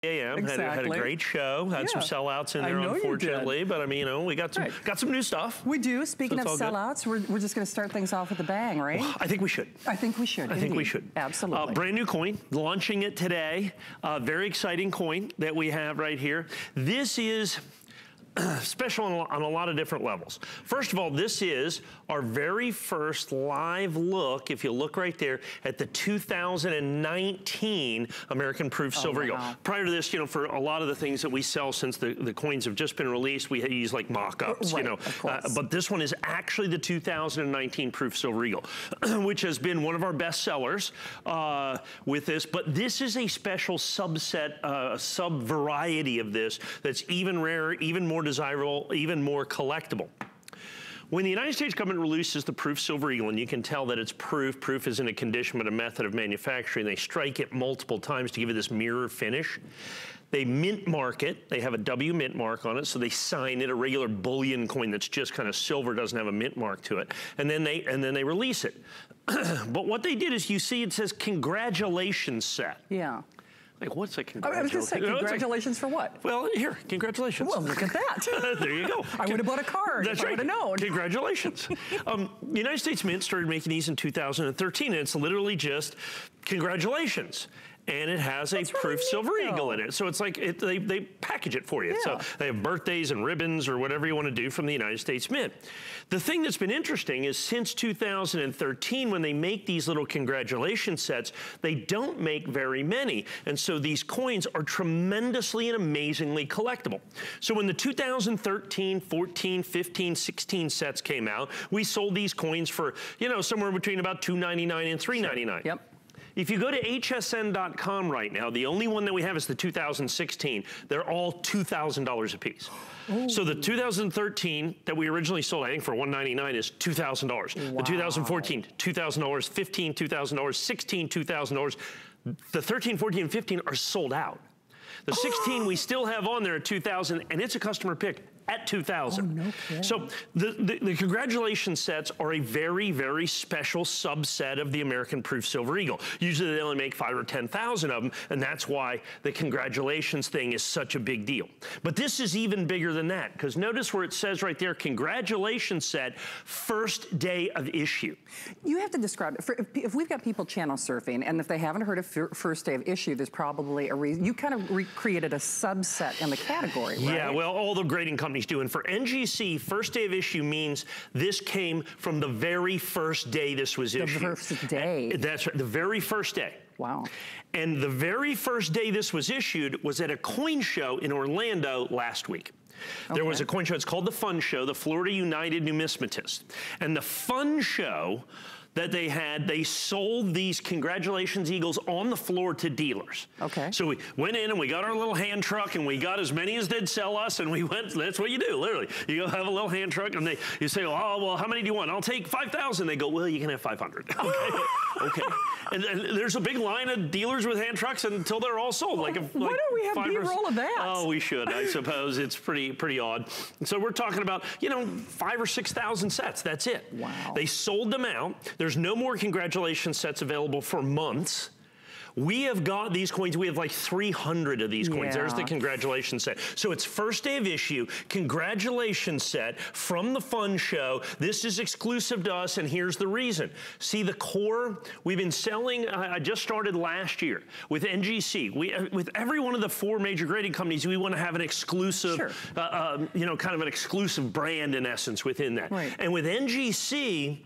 a.m. Exactly. Had a great show. Had some sellouts in there, unfortunately. But I mean, you know, we got some new stuff. We do. Speaking of sellouts, we're just going to start things off with a bang, right? Well, I think we should. I think we should. I think we should. Absolutely. Brand new coin, launching it today. Very exciting coin that we have right here. This is special on a lot of different levels. First of all, this is our very first live look, if you look right there, at the 2019 American Proof Silver Eagle. Prior to this, you know, for a lot of the things that we sell since the coins have just been released, we use like mock-ups, you know. But this one is actually the 2019 Proof Silver Eagle, which has been one of our best sellers with this. But this is a special subset, sub-variety of this that's even rarer, even more desirable, even more collectible. When the United States government releases the Proof Silver Eagle, and you can tell that it's proof isn't a condition but a method of manufacturing, they strike it multiple times to give it this mirror finish. They mint mark it, they have a W mint mark on it, so they sign it, a regular bullion coin that's just kind of silver, doesn't have a mint mark to it, and then they release it. But what they did is, you see it says congratulations set. Yeah. Like, what's a congratulations? I was going to say, congratulations for what? Well, here, congratulations. Well, look at that. There you go. I would have bought a card if I would have known. Congratulations. The United States Mint started making these in 2013, and it's literally just congratulations. And it has a Proof Silver Eagle in it. So it's like, they package it for you. So they have birthdays and ribbons or whatever you want to do from the United States Mint. The thing that's been interesting is since 2013, when they make these little congratulations sets, they don't make very many. And so these coins are tremendously and amazingly collectible. So when the 2013, 14, 15, 16 sets came out, we sold these coins for, you know, somewhere between about $2.99 and $3.99. Yep. If you go to hsn.com right now, the only one that we have is the 2016. They're all $2,000 a piece. Ooh. So the 2013 that we originally sold, I think for $199, is $2,000. Wow. The 2014, $2,000, 15, $2,000, 16, $2,000. The 13, 14, and 15 are sold out. The 16 we still have on there at $2,000, and it's a customer pick at $2,000. Oh, no kidding. So the congratulations sets are a very, very special subset of the American Proof Silver Eagle. Usually they only make 5,000 or 10,000 of them, and that's why the congratulations thing is such a big deal. But this is even bigger than that, because notice where it says right there, congratulations set, first day of issue. You have to describe it. If we've got people channel surfing, and if they haven't heard of first day of issue, there's probably a reason. You kind of recreated a subset in the category, right? Yeah, well, all the grading companies do. And for NGC, first day of issue means this came from the very first day this was issued. The first day. That's right, the very first day. Wow. And the very first day this was issued was at a coin show in Orlando last week. There was a coin show, it's called the Fun Show, the Florida United Numismatists. And the Fun Show that they had, they sold these congratulations eagles on the floor to dealers. Okay. So we went in and we got our little hand truck and we got as many as they'd sell us, and we went, that's what you do, literally. You go have a little hand truck and you say, oh, well, how many do you want? I'll take 5,000. They go, well, you can have 500. Okay. Okay. And there's a big line of dealers with hand trucks until they're all sold. Why don't we have B-roll of that? Oh, we should, I suppose. It's pretty odd. And so we're talking about, you know, 5,000 or 6,000 sets. That's it. Wow. They sold them out. There's no more congratulations sets available for months. We have got these coins, we have like 300 of these coins. There's the congratulations set. So it's first day of issue, congratulations set from the Fun Show. This is exclusive to us, and here's the reason. See, the core, we've been selling, I just started last year with NGC. With every one of the 4 major grading companies, we want to have an exclusive, you know, kind of an exclusive brand in essence within that. Right. And with NGC,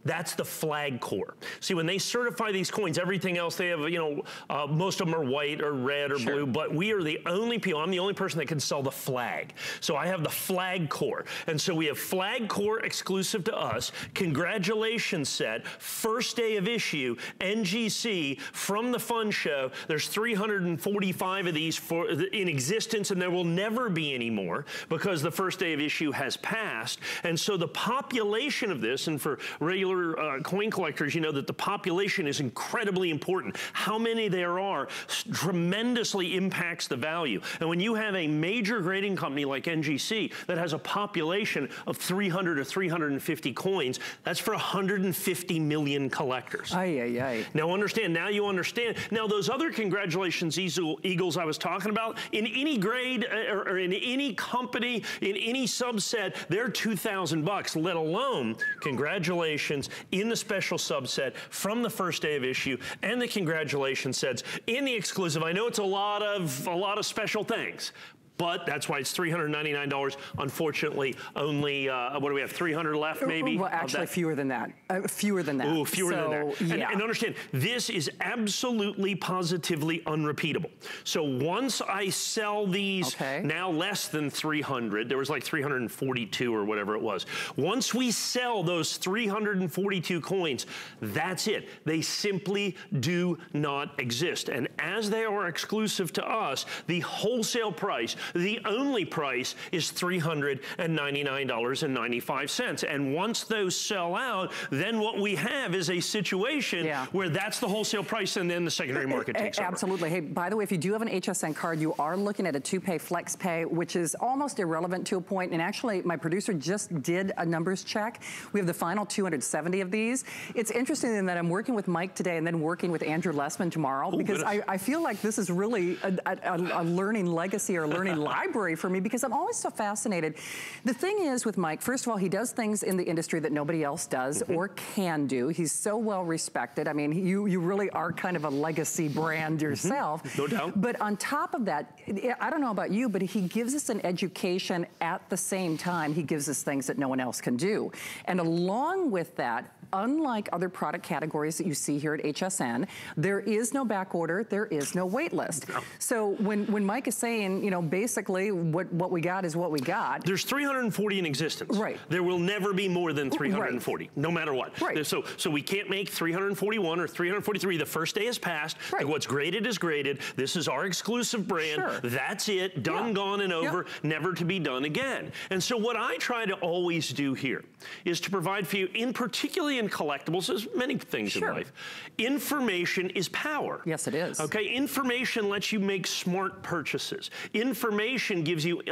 that's the flag core. See, when they certify these coins, everything else they have, you know, most of them are white or red or blue, but we are the only people, I'm the only person that can sell the flag. So I have the flag core. And so we have flag core exclusive to us, congratulations set, first day of issue, NGC from the Fun Show. There's 345 of these in existence, and there will never be any more because the first day of issue has passed. And so the population of this, and for regular regular coin collectors, you know that the population is incredibly important. How many there are tremendously impacts the value. And when you have a major grading company like NGC that has a population of 300 or 350 coins, that's for 150 million collectors. Aye, aye, aye. Now understand, now you understand. Now those other congratulations Eagles I was talking about, in any grade or in any company, in any subset, they're $2,000, let alone congratulations in the special subset from the first day of issue and the congratulations sets in the exclusive. I know it's a lot of special things, but that's why it's $399. Unfortunately, only, what do we have, 300 left maybe? Well, actually fewer than that. Fewer than that. Ooh, fewer than that. Yeah. And understand, this is absolutely, positively unrepeatable. So once I sell these, now less than 300, there was like 342 or whatever it was. Once we sell those 342 coins, that's it. They simply do not exist. And as they are exclusive to us, the wholesale price, the only price, is $399.95. And once those sell out, then what we have is a situation where that's the wholesale price and then the secondary market takes over. Absolutely. Hey, by the way, if you do have an HSN card, you are looking at a 2-pay flex pay, which is almost irrelevant to a point. And actually, my producer just did a numbers check. We have the final 270 of these. It's interesting in that I'm working with Mike today and then working with Andrew Lessman tomorrow, because I feel like this is really a learning legacy or learning library for me, because I'm always so fascinated. The thing is with Mike, first of all, he does things in the industry that nobody else does or can do. He's so well respected. I mean, you really are kind of a legacy brand yourself. No doubt. But on top of that, I don't know about you, but he gives us an education at the same time. He gives us things that no one else can do. And along with that, unlike other product categories that you see here at HSN, there is no back order, there is no wait list. No. So when Mike is saying, you know, basically what we got is what we got. There's 340 in existence. Right. There will never be more than 340, no matter what. Right. So we can't make 341 or 343. The first day is passed. Right. Like what's graded is graded. This is our exclusive brand. Sure. That's it. Done, gone, and over. Never to be done again. And so what I try to always do here is to provide for you, particularly in collectibles, as many things in life, information is power. Yes, it is. Okay, information lets you make smart purchases. Information gives you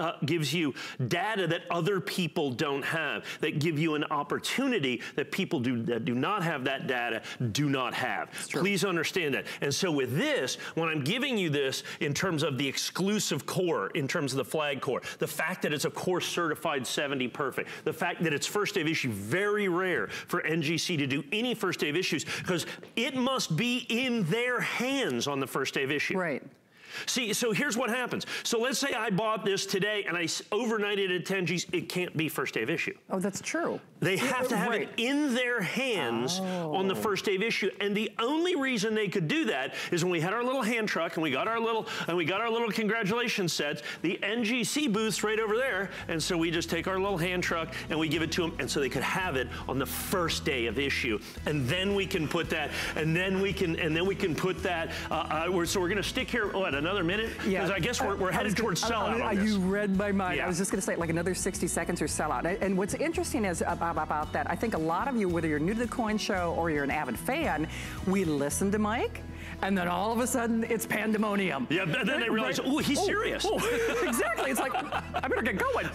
data that other people don't have, that give you an opportunity that people that do not have that data do not have. Please understand that. And so with this, when I'm giving you this in terms of the exclusive core, in terms of the flag core, the fact that it's a core certified 70 perfect, the fact that it's first day of issue, very rare for NGC to do any first day of issues, because it must be in their hands on the first day of issue. Right. See, so here's what happens. So let's say I bought this today and I overnighted it at 10Gs. It can't be first day of issue. Oh, that's true. They have to have it in their hands on the first day of issue. And the only reason they could do that is when we had our little hand truck and we got our little congratulations sets, the NGC booth's right over there. And so we just take our little hand truck and we give it to them, and so they could have it on the first day of issue. And then we can put that, and then we can put that, so we're gonna stick here, what, another minute? Yeah. Because I guess we're headed towards sellout on this. You read my mind. Yeah. I was just gonna say like another 60 seconds or sellout. And what's interesting is about that, I think a lot of you, whether you're new to the coin show or you're an avid fan, we listen to Mike, and then all of a sudden it's pandemonium. Yeah, and then they realize, oh, he's serious. Exactly, it's like, I better get going.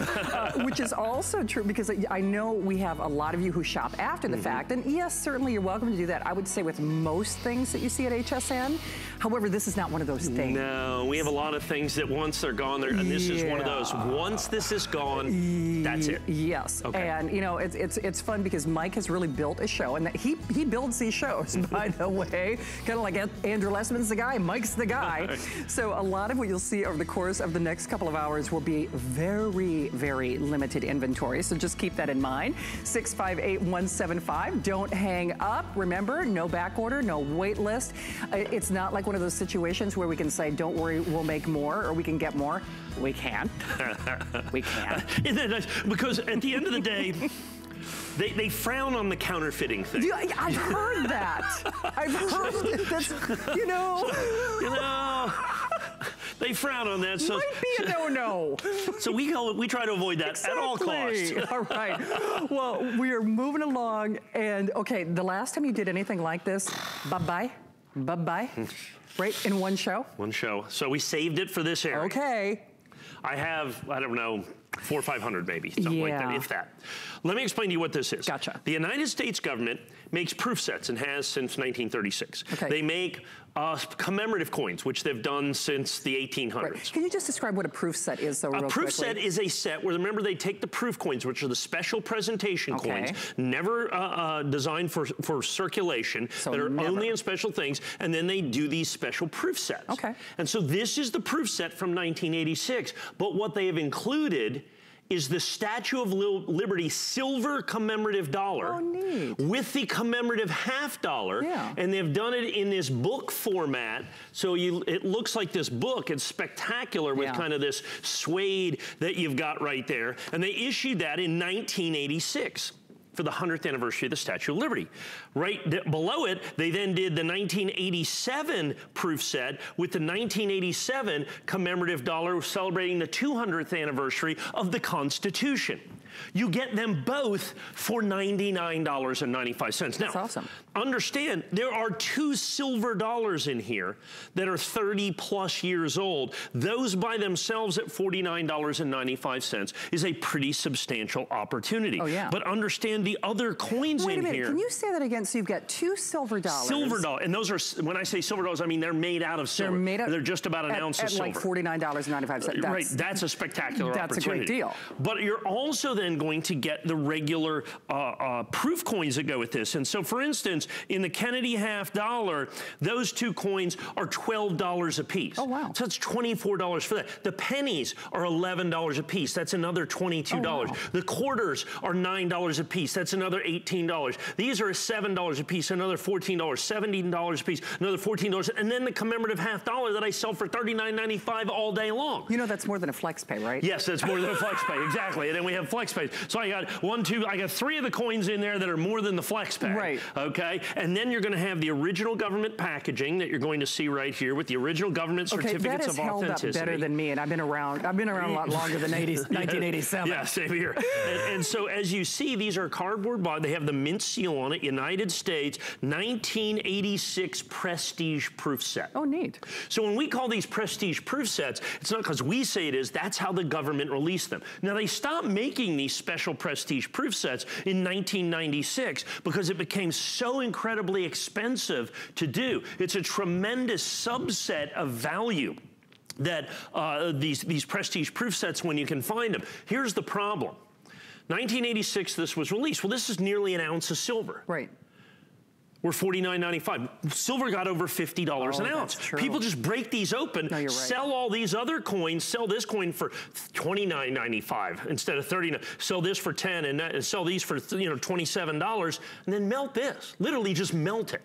Which is also true, because I know we have a lot of you who shop after the fact, and yes, certainly you're welcome to do that. I would say with most things that you see at HSN. However, this is not one of those things. No, we have a lot of things that once they're gone, and this is one of those. Once this is gone, that's it. Yes, and you know, it's fun because Mike has really built a show, and that he builds these shows, by the way. Kind of like Andrew Lessman's the guy, Mike's the guy. So a lot of what you'll see over the course of the next couple of hours will be very, very limited inventory. So just keep that in mind. 658-175. Don't hang up. Remember, no back order, no wait list. It's not like one of those situations where we can say, don't worry, we'll make more, or we can get more. We can. We can. Isn't that nice? Because at the end of the day, they frown on the counterfeiting thing. Yeah, I've heard that. I've heard that's, you know. They frown on that. So might be a no-no. So we try to avoid that at all costs. All right. Well, we are moving along, and okay, the last time you did anything like this, bye-bye, bye-bye, right, in one show? One show. So we saved it for this area. Okay. I have, I don't know, 400 or 500 maybe, something like that, if that. Let me explain to you what this is. Gotcha. The United States government makes proof sets and has since 1936. Okay. They make commemorative coins, which they've done since the 1800s. Right. Can you just describe what a proof set is, though, real quickly? A proof set is a set where, remember, they take the proof coins, which are the special presentation coins, never designed for circulation, so that are only in special things, and then they do these special proof sets. Okay. And so this is the proof set from 1986, but what they have included is the Statue of Liberty silver commemorative dollar. Oh, neat. With the commemorative half dollar. Yeah. And they've done it in this book format. So it looks like this book. It's spectacular with kind of this suede that you've got right there. And they issued that in 1986. For the 100th anniversary of the Statue of Liberty. Right below it, they then did the 1987 proof set with the 1987 commemorative dollar celebrating the 200th anniversary of the Constitution. You get them both for $99.95. Now, that's awesome. Understand, there are 2 silver dollars in here that are 30+ years old. Those by themselves at $49.95 is a pretty substantial opportunity. Oh, yeah. But understand the other coins in here. Wait a minute, can you say that again? So you've got 2 silver dollars. Silver dollar, and those are, when I say silver dollars, I mean they're made out of silver. They're made out. They're just about an ounce of silver. At like $49.95. Right, that's a spectacular opportunity. That's a great deal. But you're also then going to get the regular proof coins that go with this. And so, for instance, in the Kennedy half dollar, those 2 coins are $12 a piece. Oh, wow. So that's $24 for that. The pennies are $11 a piece. That's another $22. Oh, wow. The quarters are $9 a piece. That's another $18. These are $7 a piece, another $14, $17 a piece, another $14. And then the commemorative half dollar that I sell for $39.95 all day long. You know that's more than a flex pay, right? Yes, that's more than a flex pay, exactly. And then we have flex pay. So I got I got 3 of the coins in there that are more than the flex pay. Right. Okay. And then you're going to have the original government packaging that you're going to see right here with the original government certificates of authenticity. That has held up better than me, and I've been around a lot longer than 1987. Yeah, same here. and so as you see, these are cardboard box. They have the mint seal on it, United States, 1986 prestige proof set. Oh, neat. So when we call these prestige proof sets, it's not because we say it is, that's how the government released them. Now, they stopped making these special prestige proof sets in 1996 because it became so incredibly expensive to do. It's a tremendous subset of value that these prestige proof sets when you can find them. Here's the problem. 1986, this was released. Well, this is nearly an ounce of silver. Right. We're $49.95. Silver got over $50 an ounce. People just break these open, sell all these other coins, sell this coin for $29.95 instead of $39. Sell this for $10 and sell these for $27, and then melt this. Literally just melt it.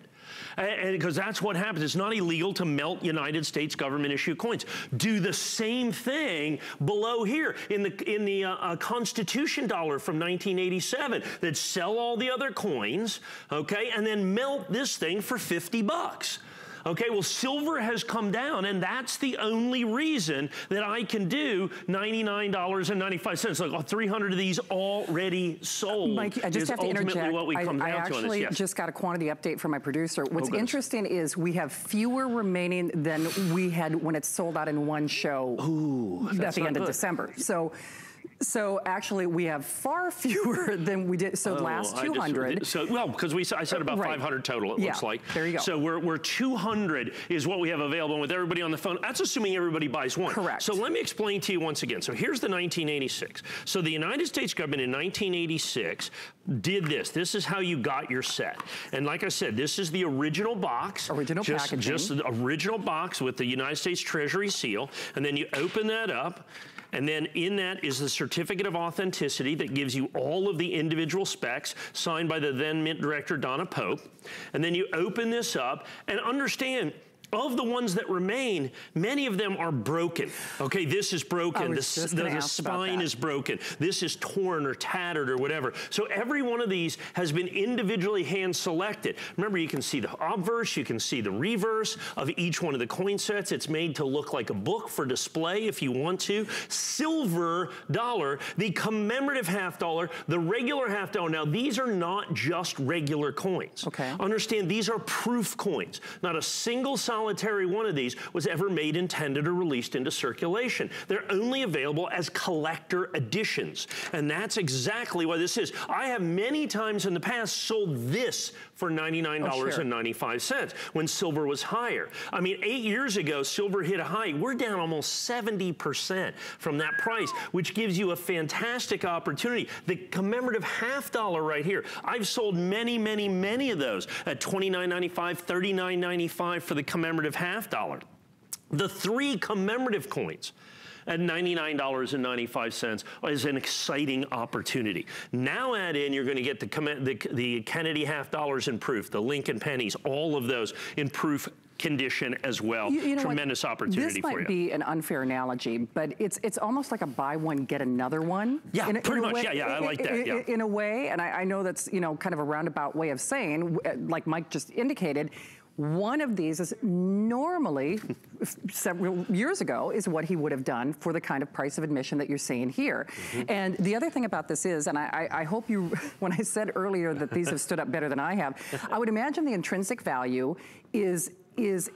And because that's what happens. It's not illegal to melt United States government issue coins. Do the same thing below here in the Constitution dollar from 1987 that sell all the other coins, okay, and then melt this thing for $50. Okay, well, silver has come down, and that's the only reason that I can do $99.95. Like 300 of these already sold. Mike, I just have to interject. What we come down to on this. I actually just got a quantity update from my producer. What's interesting is we have fewer remaining than we had when it sold out in one show at the end of December. So actually, we have far fewer than we did. So last 200. Because I said about 500 total. It looks like. There you go. So we're 200 is what we have available. And with everybody on the phone, that's assuming everybody buys one. Correct. So let me explain to you once again. So here's the 1986. So the United States government in 1986 did this. This is how you got your set. And like I said, this is the original box. Original packaging. Just the original box with the United States Treasury seal. And then you open that up. And then in that is the certificate of authenticity that gives you all of the individual specs signed by the then Mint Director, Donna Pope. And then you open this up and understand, of the ones that remain, many of them are broken. Okay, this is broken. The spine is broken. This is torn or tattered or whatever. So every one of these has been individually hand selected. Remember, you can see the obverse, you can see the reverse of each one of the coin sets. It's made to look like a book for display if you want to. Silver dollar, the commemorative half dollar, the regular half dollar. Now, these are not just regular coins. Okay. Understand, these are proof coins. Not a single solitary one of these was ever made, intended, or released into circulation. They're only available as collector editions. And that's exactly what this is. I have many times in the past sold this for $99.95 when silver was higher. I mean, 8 years ago, silver hit a high. We're down almost 70% from that price, which gives you a fantastic opportunity. The commemorative half dollar right here, I've sold many, many, many of those at $29.95, $39.95 for the commemorative half dollar. The 3 commemorative coins at $99.95 is an exciting opportunity. Now add in, you're going to get the Kennedy half dollars in proof, the Lincoln pennies, all of those in proof condition as well. Tremendous opportunity for you. This might be an unfair analogy, but it's almost like a buy one, get another one. Yeah, pretty much. Yeah, I like that. Yeah. In a way, and I know that's, kind of a roundabout way of saying, like Mike just indicated, one of these is normally, several years ago, is what he would have done for the kind of price of admission that you're seeing here. And the other thing about this is, and I hope you, when I said earlier that these have stood up better than I have, I would imagine the intrinsic value is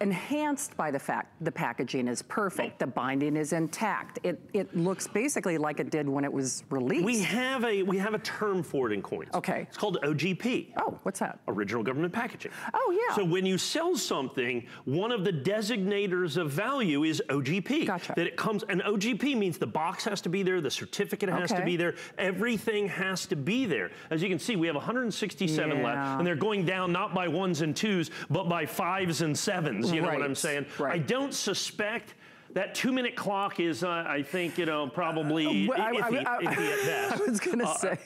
enhanced by the fact the packaging is perfect, the binding is intact. It looks basically like it did when it was released. We have a term for it in coins. Okay. It's called OGP. Oh, what's that? Original Government Packaging. Oh, yeah. So when you sell something, one of the designators of value is OGP. Gotcha. That it comes, and OGP means the box has to be there, the certificate has to be there, everything has to be there. As you can see, we have 167 left, and they're going down not by 1s and 2s, but by 5s and 7s, you know what I'm saying? Right. I don't suspect that 2-minute clock is, I think, probably iffy at best. I was going to say.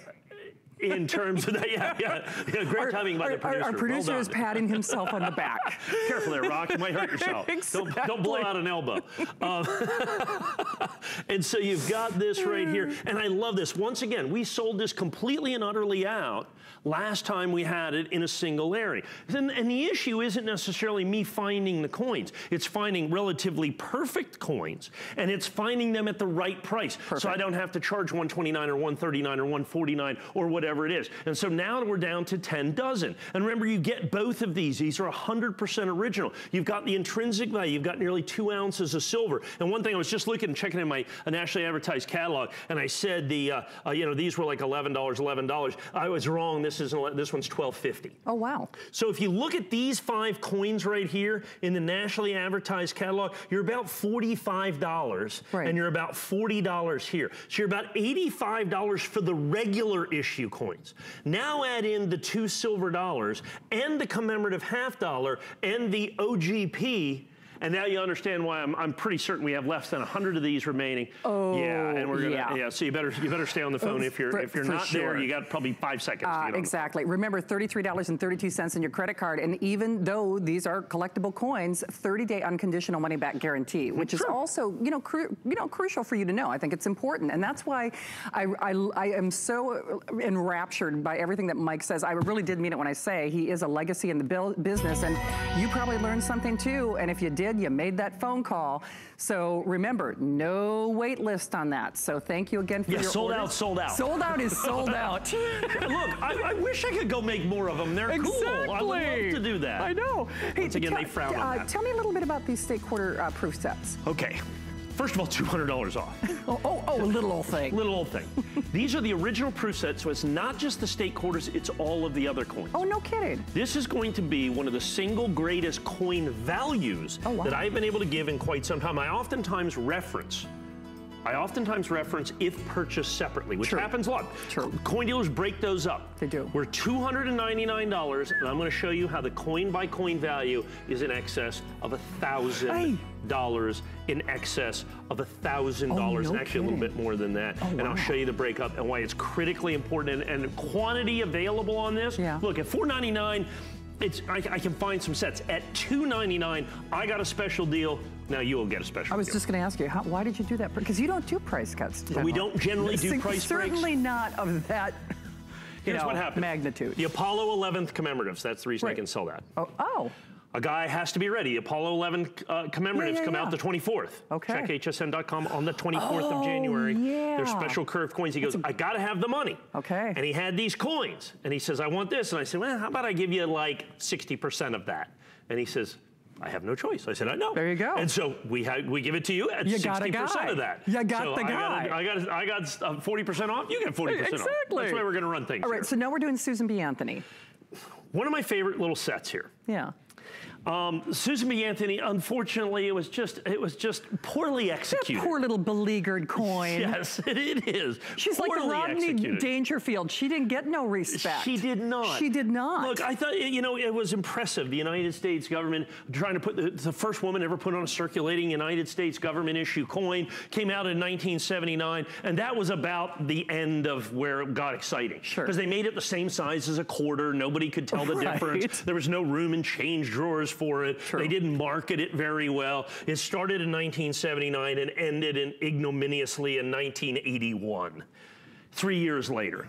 In terms of that, great timing by the producer. Our producer is patting himself on the back. Careful there, Rock, you might hurt yourself. Exactly. Don't blow out an elbow. And so you've got this right here, and I love this. Once again, we sold this completely and utterly out last time we had it in a single area. And the issue isn't necessarily me finding the coins. It's finding relatively perfect coins, and it's finding them at the right price. Perfect. So I don't have to charge $129 or $139 or $149 or whatever it is. And so now we're down to 10 dozen. And remember, you get both of these. These are 100% original. You've got the intrinsic value. You've got nearly 2 ounces of silver. And one thing, I was just looking, checking in my nationally advertised catalog, and I said these were like $11. I was wrong. This one's $12.50. Oh, wow. So if you look at these 5 coins right here in the nationally advertised catalog, you're about $45, and you're about $40 here. So you're about $85 for the regular issue coins. Now add in the 2 silver dollars and the commemorative half dollar and the OGP, and now you understand why I'm pretty certain we have less than 100 of these remaining. Oh, yeah, and we're gonna so you better stay on the phone if you're not there. You got probably 5 seconds. Exactly. Remember, $33.32 in your credit card, and even though these are collectible coins, 30-day unconditional money-back guarantee, which is also crucial for you to know. I think it's important, and that's why I am so enraptured by everything that Mike says. I really did mean it when I say he is a legacy in the business, and you probably learned something too. And if you did, you made that phone call. So remember, no wait list on that. So thank you again for your sold orders. out, sold out. Sold out is sold out. Look, I wish I could go make more of them. They're cool. I would love to do that. I know. Hey, once again, they frown on that. Tell me a little bit about these state quarter proof sets. Okay. First of all, $200 off. A little old thing. Little old thing. These are the original proof sets, so it's not just the state quarters, it's all of the other coins. Oh, no kidding. This is going to be one of the single greatest coin values that I've been able to give in quite some time. I oftentimes reference if purchased separately, which happens a lot. Coin dealers break those up. They do. We're $299, and I'm going to show you how the coin-by-coin value is in excess of $1,000, in excess of $1,000, and actually a little bit more than that. And I'll show you the breakup and why it's critically important, and quantity available on this. Look, at $499, I can find some sets. At $2.99, I got a special deal. Now you will get a special deal. I was just going to ask you, why did you do that? Because you don't do price cuts generally. We don't generally do price breaks. Certainly not of that Here's what happened. Magnitude. The Apollo 11th commemoratives, that's the reason I can sell that. Oh. A guy has to be ready. Apollo 11 commemoratives come out the 24th. Okay. Check hsn.com on the 24th of January. Yeah. They're special curved coins. He goes, I got to have the money. Okay. And he had these coins. And he says, I want this. And I said, well, how about I give you like 60% of that? And he says, I have no choice. I said, I know. There you go. And so we give it to you at 60% of that. You got the guy. I got 40% off. You get 40% off. Exactly. That's the way we're going to run things. All right. Here. So now we're doing Susan B. Anthony. One of my favorite little sets here. Yeah. Susan B. Anthony, unfortunately, it was just poorly executed. That poor little beleaguered coin. Yes, it is. She's like the Rodney Dangerfield. She didn't get no respect. She did not. She did not. Look, I thought, it was impressive. The United States government trying to put the first woman ever put on a circulating United States government issue coin came out in 1979, and that was about the end of where it got exciting. Sure. Because they made it the same size as a quarter. Nobody could tell the difference. There was no room in change drawers for it. True. They didn't market it very well. It started in 1979 and ended ignominiously in 1981, 3 years later.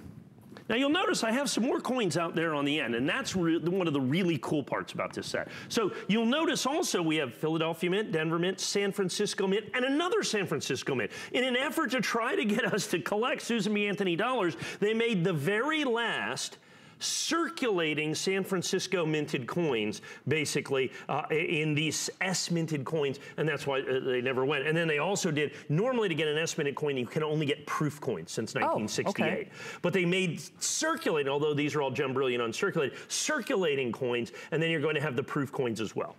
Now you'll notice I have some more coins out there on the end, and that's one of the really cool parts about this set. So you'll notice also we have Philadelphia Mint, Denver Mint, San Francisco Mint, and another San Francisco Mint. In an effort to try to get us to collect Susan B. Anthony dollars, they made the very last circulating San Francisco minted coins, basically, in these S minted coins, and that's why they never went. And then they also did, normally to get an S minted coin, you can only get proof coins since 1968. Okay. But they made circulating, although these are all gem brilliant uncirculated, circulating coins, and then you're going to have the proof coins as well.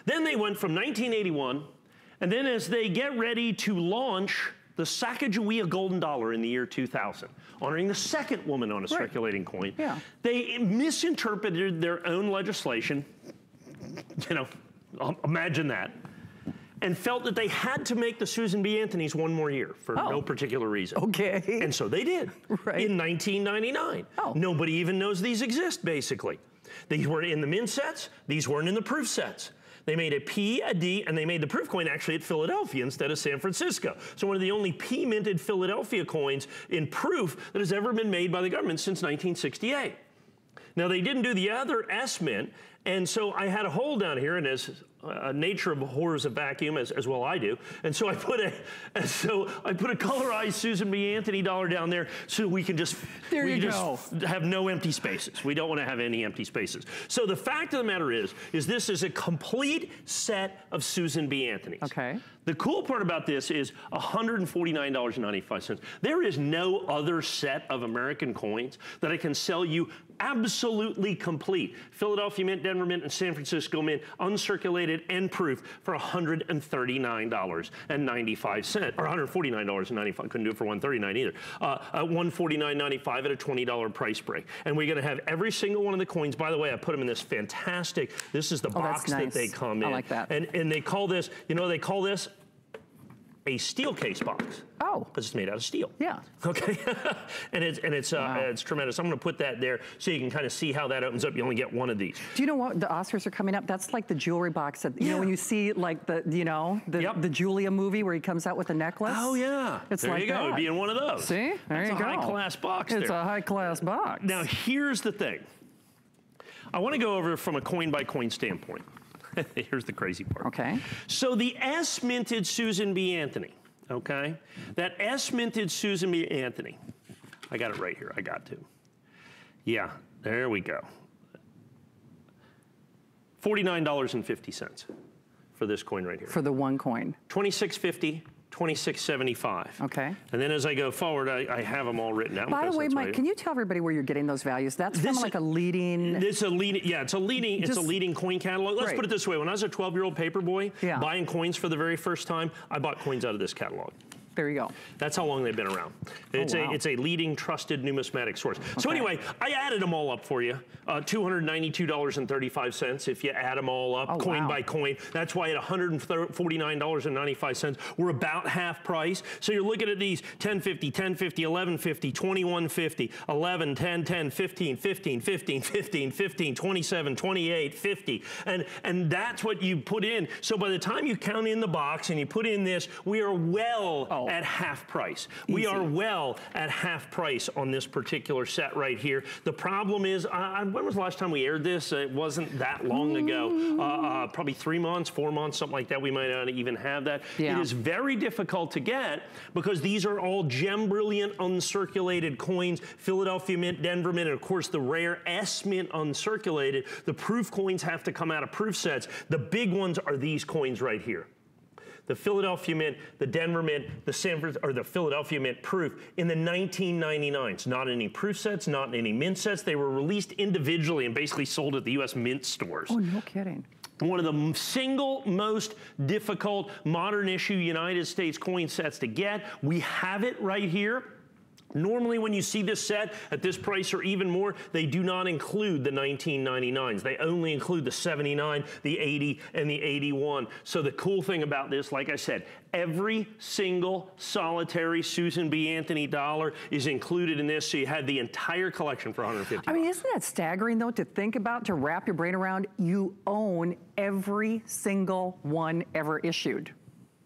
Then they went from 1981, and then as they get ready to launch the Sacagawea golden dollar in the year 2000, honoring the second woman on a circulating coin. Yeah. They misinterpreted their own legislation, imagine that, and felt that they had to make the Susan B. Anthony's one more year for no particular reason. Okay. And so they did in 1999. Nobody even knows these exist, basically. These were in the mint sets, these weren't in the proof sets. They made a P, a D, and they made the proof coin actually at Philadelphia instead of San Francisco. So one of the only P-minted Philadelphia coins in proof that has ever been made by the government since 1968. Now they didn't do the other S mint, and so I had a hole down here, and as nature abhors a vacuum, as well I do, and so I put a colorized Susan B. Anthony dollar down there so we can just have no empty spaces. We don't want to have any empty spaces. So the fact of the matter is this is a complete set of Susan B. Anthony's. Okay. The cool part about this is $149.95. There is no other set of American coins that I can sell you absolutely complete. Philadelphia Mint, Denver Mint, and San Francisco Mint, uncirculated and proof for $139.95, or $149.95. Couldn't do it for $139 either. $149.95 at a $20 price break. And we're going to have every single one of the coins. By the way, I put them in this fantastic, this is the box that they come in. I like that. And they call this, they call this a steel case box. Oh. Because it's made out of steel. Yeah. Okay. and it's tremendous. I'm going to put that there so you can kind of see how that opens up. You only get one of these. Do you know what? The Oscars are coming up. That's like the jewelry box that, you know, when you see like the Julia movie where he comes out with a necklace. Oh, yeah. It's there like you go. It'd be in one of those. See? There you go. It's a high-class box. It's a high-class box. Now, here's the thing. I want to go over from a coin-by-coin standpoint. Here's the crazy part. Okay. So the S-minted Susan B. Anthony, okay? That S-minted Susan B. Anthony. I got it right here. I got to. Yeah, there we go. $49.50 for this coin right here. For the one coin. $26.50. $26.75. Okay. And then as I go forward, I have them all written down. By the way, Mike, can you tell everybody where you're getting those values? That's from like a leading. It's a leading coin catalog. Let's put it this way: when I was a 12-year-old paper boy buying coins for the very first time, I bought coins out of this catalog. There you go. That's how long they've been around. It's it's a leading, trusted numismatic source. Okay. So anyway, I added them all up for you. $292.35 if you add them all up, coin by coin. That's why at $149.95, we're about half price. So you're looking at these $10.50, $10.50, $11.50, $21.50, $11, $10, $10, $15, $15, $15, $15, $15, $27, $28, $50. And that's what you put in. So by the time you count in the box and you put in this, we are well at half price. Easy. We are well at half price on this particular set right here. The problem is, when was the last time we aired this? It wasn't that long ago. Probably 3 months, 4 months, something like that. We might not even have that. Yeah. It is very difficult to get because these are all gem brilliant uncirculated coins, Philadelphia Mint, Denver Mint, and of course the rare S Mint uncirculated. The proof coins have to come out of proof sets. The big ones are these coins right here. The Philadelphia Mint, the Denver Mint, the Philadelphia Mint proof in the 1999s. Not any proof sets, not any mint sets. They were released individually and basically sold at the U.S. mint stores. Oh, no kidding. One of the single most difficult modern issue United States coin sets to get. We have it right here. Normally when you see this set at this price or even more, they do not include the 1999s. They only include the 79, the 80, and the 81. So the cool thing about this, like I said, every single solitary Susan B. Anthony dollar is included in this, so you had the entire collection for $150. I mean, isn't that staggering, though, to think about, to wrap your brain around? You own every single one ever issued.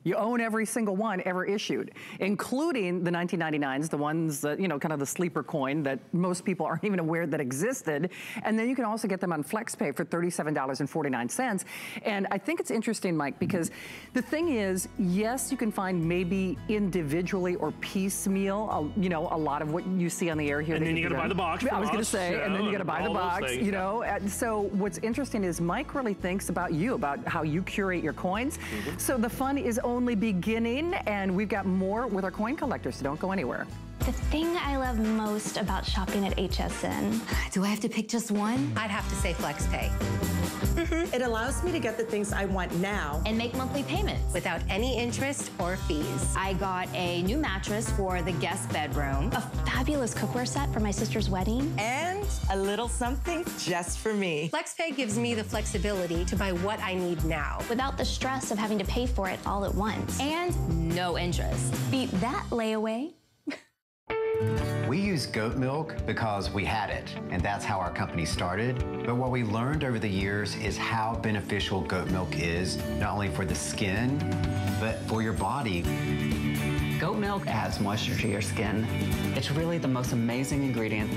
You own every single one ever issued, including the 1999s, the ones that, you know, kind of the sleeper coin that most people aren't even aware that existed. And then you can also get them on FlexPay for $37.49. And I think it's interesting, Mike, because the thing is, yes, you can find maybe individually or piecemeal, you know, a lot of what you see on the air here. And then you gotta buy the box. I was gonna say, and then you gotta buy the box, you know. So what's interesting is Mike really thinks about you, about how you curate your coins. So the fun is only beginning, and we've got more with our coin collectors, so don't go anywhere. The thing I love most about shopping at HSN. Do I have to pick just one? I'd have to say FlexPay. It allows me to get the things I want now and make monthly payments without any interest or fees. I got a new mattress for the guest bedroom, a fabulous cookware set for my sister's wedding, and a little something just for me. FlexPay gives me the flexibility to buy what I need now without the stress of having to pay for it all at once, and no interest. Beat that layaway. We use goat milk because we had it, and that's how our company started. But what we learned over the years is how beneficial goat milk is, not only for the skin, but for your body. Goat milk adds moisture to your skin. It's really the most amazing ingredient.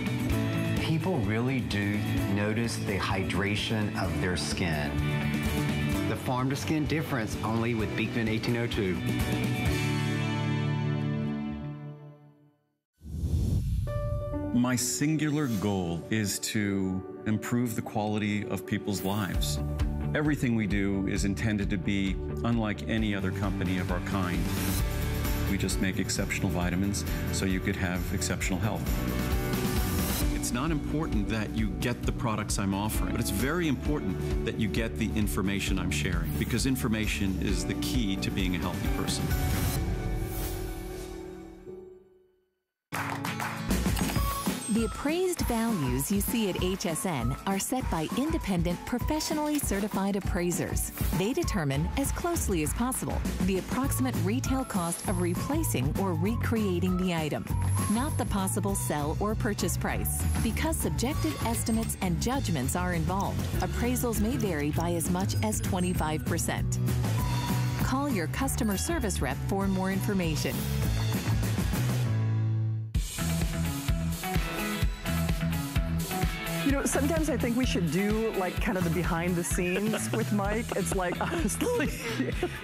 People really do notice the hydration of their skin. The farm-to-skin difference only with Beekman 1802. My singular goal is to improve the quality of people's lives. Everything we do is intended to be unlike any other company of our kind. We just make exceptional vitamins so you could have exceptional health. It's not important that you get the products I'm offering, but it's very important that you get the information I'm sharing, because information is the key to being a healthy person. The appraised values you see at HSN are set by independent, professionally certified appraisers. They determine, as closely as possible, the approximate retail cost of replacing or recreating the item, not the possible sell or purchase price. Because subjective estimates and judgments are involved, appraisals may vary by as much as 25%. Call your customer service rep for more information. You know, sometimes I think we should do like kind of the behind the scenes with Mike. It's like, honestly,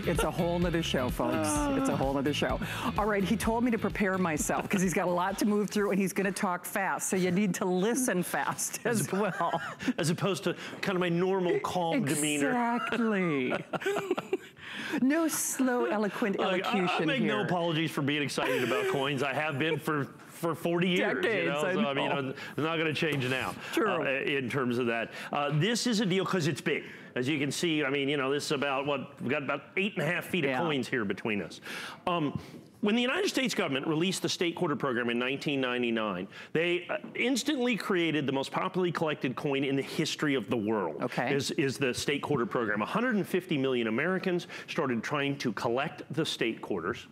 it's a whole nother show, folks. It's a whole nother show. All right, he told me to prepare myself because he's got a lot to move through and he's going to talk fast. So you need to listen fast as well. As opposed to kind of my normal calm demeanor. Exactly. No slow, eloquent elocution I make here. no apologies for being excited about coins. I have been for 40 years, decades, you know? So, I mean, I'm not going to change now. True. In terms of that. This is a deal because it's big. As you can see, I mean, you know, this is about what, we've got about 8.5 feet of coins here between us. When the United States government released the state quarter program in 1999, they instantly created the most popularly collected coin in the history of the world. Is the state quarter program. 150 million Americans started trying to collect the state quarters.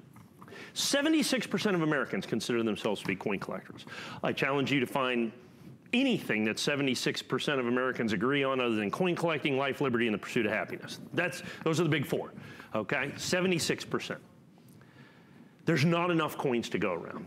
76% of Americans consider themselves to be coin collectors. I challenge you to find anything that 76% of Americans agree on other than coin collecting, life, liberty, and the pursuit of happiness. Those are the big four, okay? 76%. There's not enough coins to go around.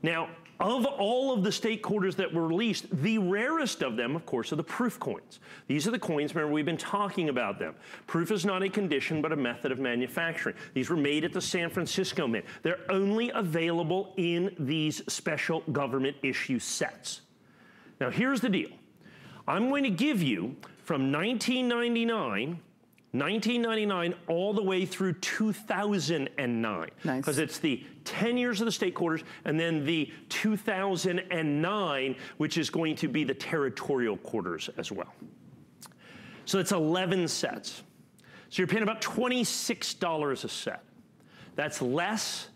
Now, of all of the state quarters that were released, the rarest of them, of course, are the proof coins. These are the coins, remember, we've been talking about them. Proof is not a condition, but a method of manufacturing. These were made at the San Francisco Mint. They're only available in these special government issue sets. Now, here's the deal. I'm going to give you from 1999 all the way through 2009. Because it's the 10 years of the state quarters and then the 2009, which is going to be the territorial quarters as well. So it's 11 sets. So you're paying about $26 a set. That's less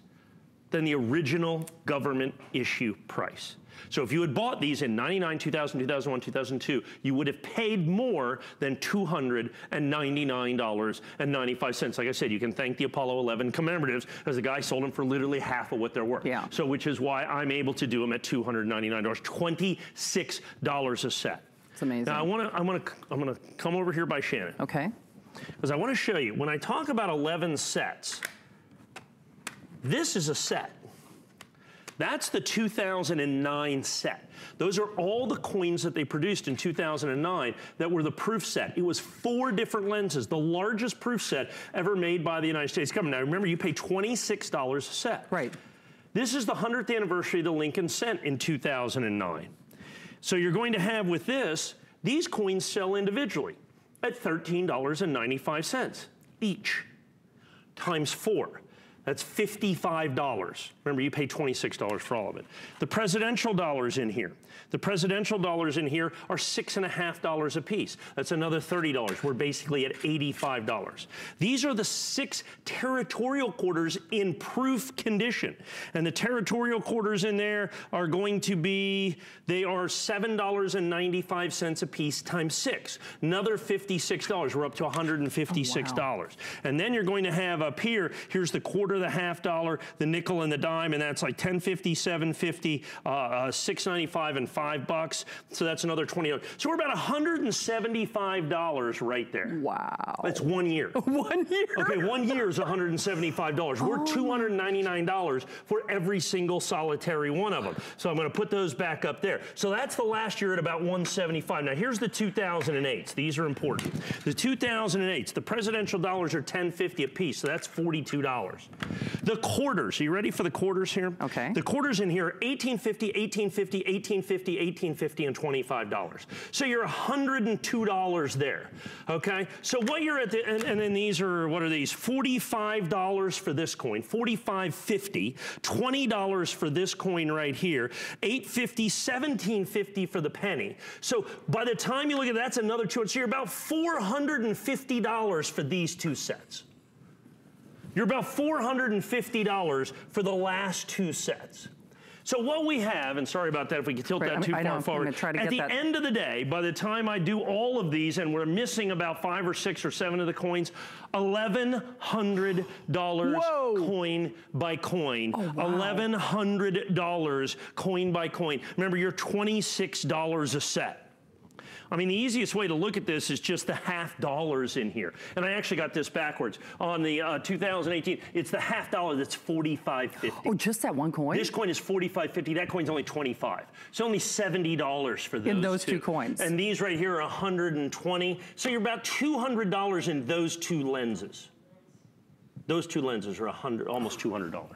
than the original government issue price. So if you had bought these in 99, 2000, 2001, 2002, you would have paid more than $299.95. Like I said, you can thank the Apollo 11 commemoratives, because the guy sold them for literally half of what they're worth. So which is why I'm able to do them at $299, $26 a set. It's amazing. Now I'm gonna come over here by Shannon. Okay. Because I want to show you, when I talk about 11 sets, this is a set. That's the 2009 set. Those are all the coins that they produced in 2009 that were the proof set. It was 4 different lenses, the largest proof set ever made by the United States government. Now remember, you pay $26 a set. This is the 100th anniversary of the Lincoln cent in 2009. So you're going to have with this, these coins sell individually at $13.95 each, times 4. That's $55. Remember, you pay $26 for all of it. The presidential dollars in here. The presidential dollars in here are $6.50 a piece. That's another $30. We're basically at $85. These are the 6 territorial quarters in proof condition. And the territorial quarters in there are going to be, they are $7.95 a piece times 6. Another $56. We're up to $156. And then you're going to have up here, here's the quarter, the half dollar, the nickel, and the dime, and that's like $10.50, $7.50, $6.95, and $5. So that's another $20. So we're about $175 right there. Wow. That's 1 year. 1 year? Okay, 1 year is $175. We're $299 for every single solitary one of them. So I'm going to put those back up there. So that's the last year at about $175. Now here's the 2008s. These are important. The 2008s, the presidential dollars are $10.50 a piece, so that's $42. The quarters, are you ready for the quarters here? Okay. The quarters in here are $18.50, $18.50, $18.50, $18.50, and $25. So you're $102 there, okay? So what you're at, and then these are, what are these? $45 for this coin, $45.50, $20 for this coin right here, $8.50, $17.50 for the penny. So by the time you look at that, that's another $200. So you're about $450 for these 2 sets. You're about $450 for the last 2 sets. So what we have, and sorry about that if we could tilt that too far forward, at the end of the day, by the time I do all of these, and we're missing about 5 or 6 or 7 of the coins, $1,100 coin by coin. $1,100 coin by coin. Remember, you're $26 a set. I mean, the easiest way to look at this is just the half dollars in here. And I actually got this backwards. On the 2018, it's the half dollar that's $45.50. Oh, just that one coin? This coin is $45.50. That coin's only $25. It's only $70 for those in those two coins. And these right here are $120. So you're about $200 in those 2 lenses. Those 2 lenses are almost $200.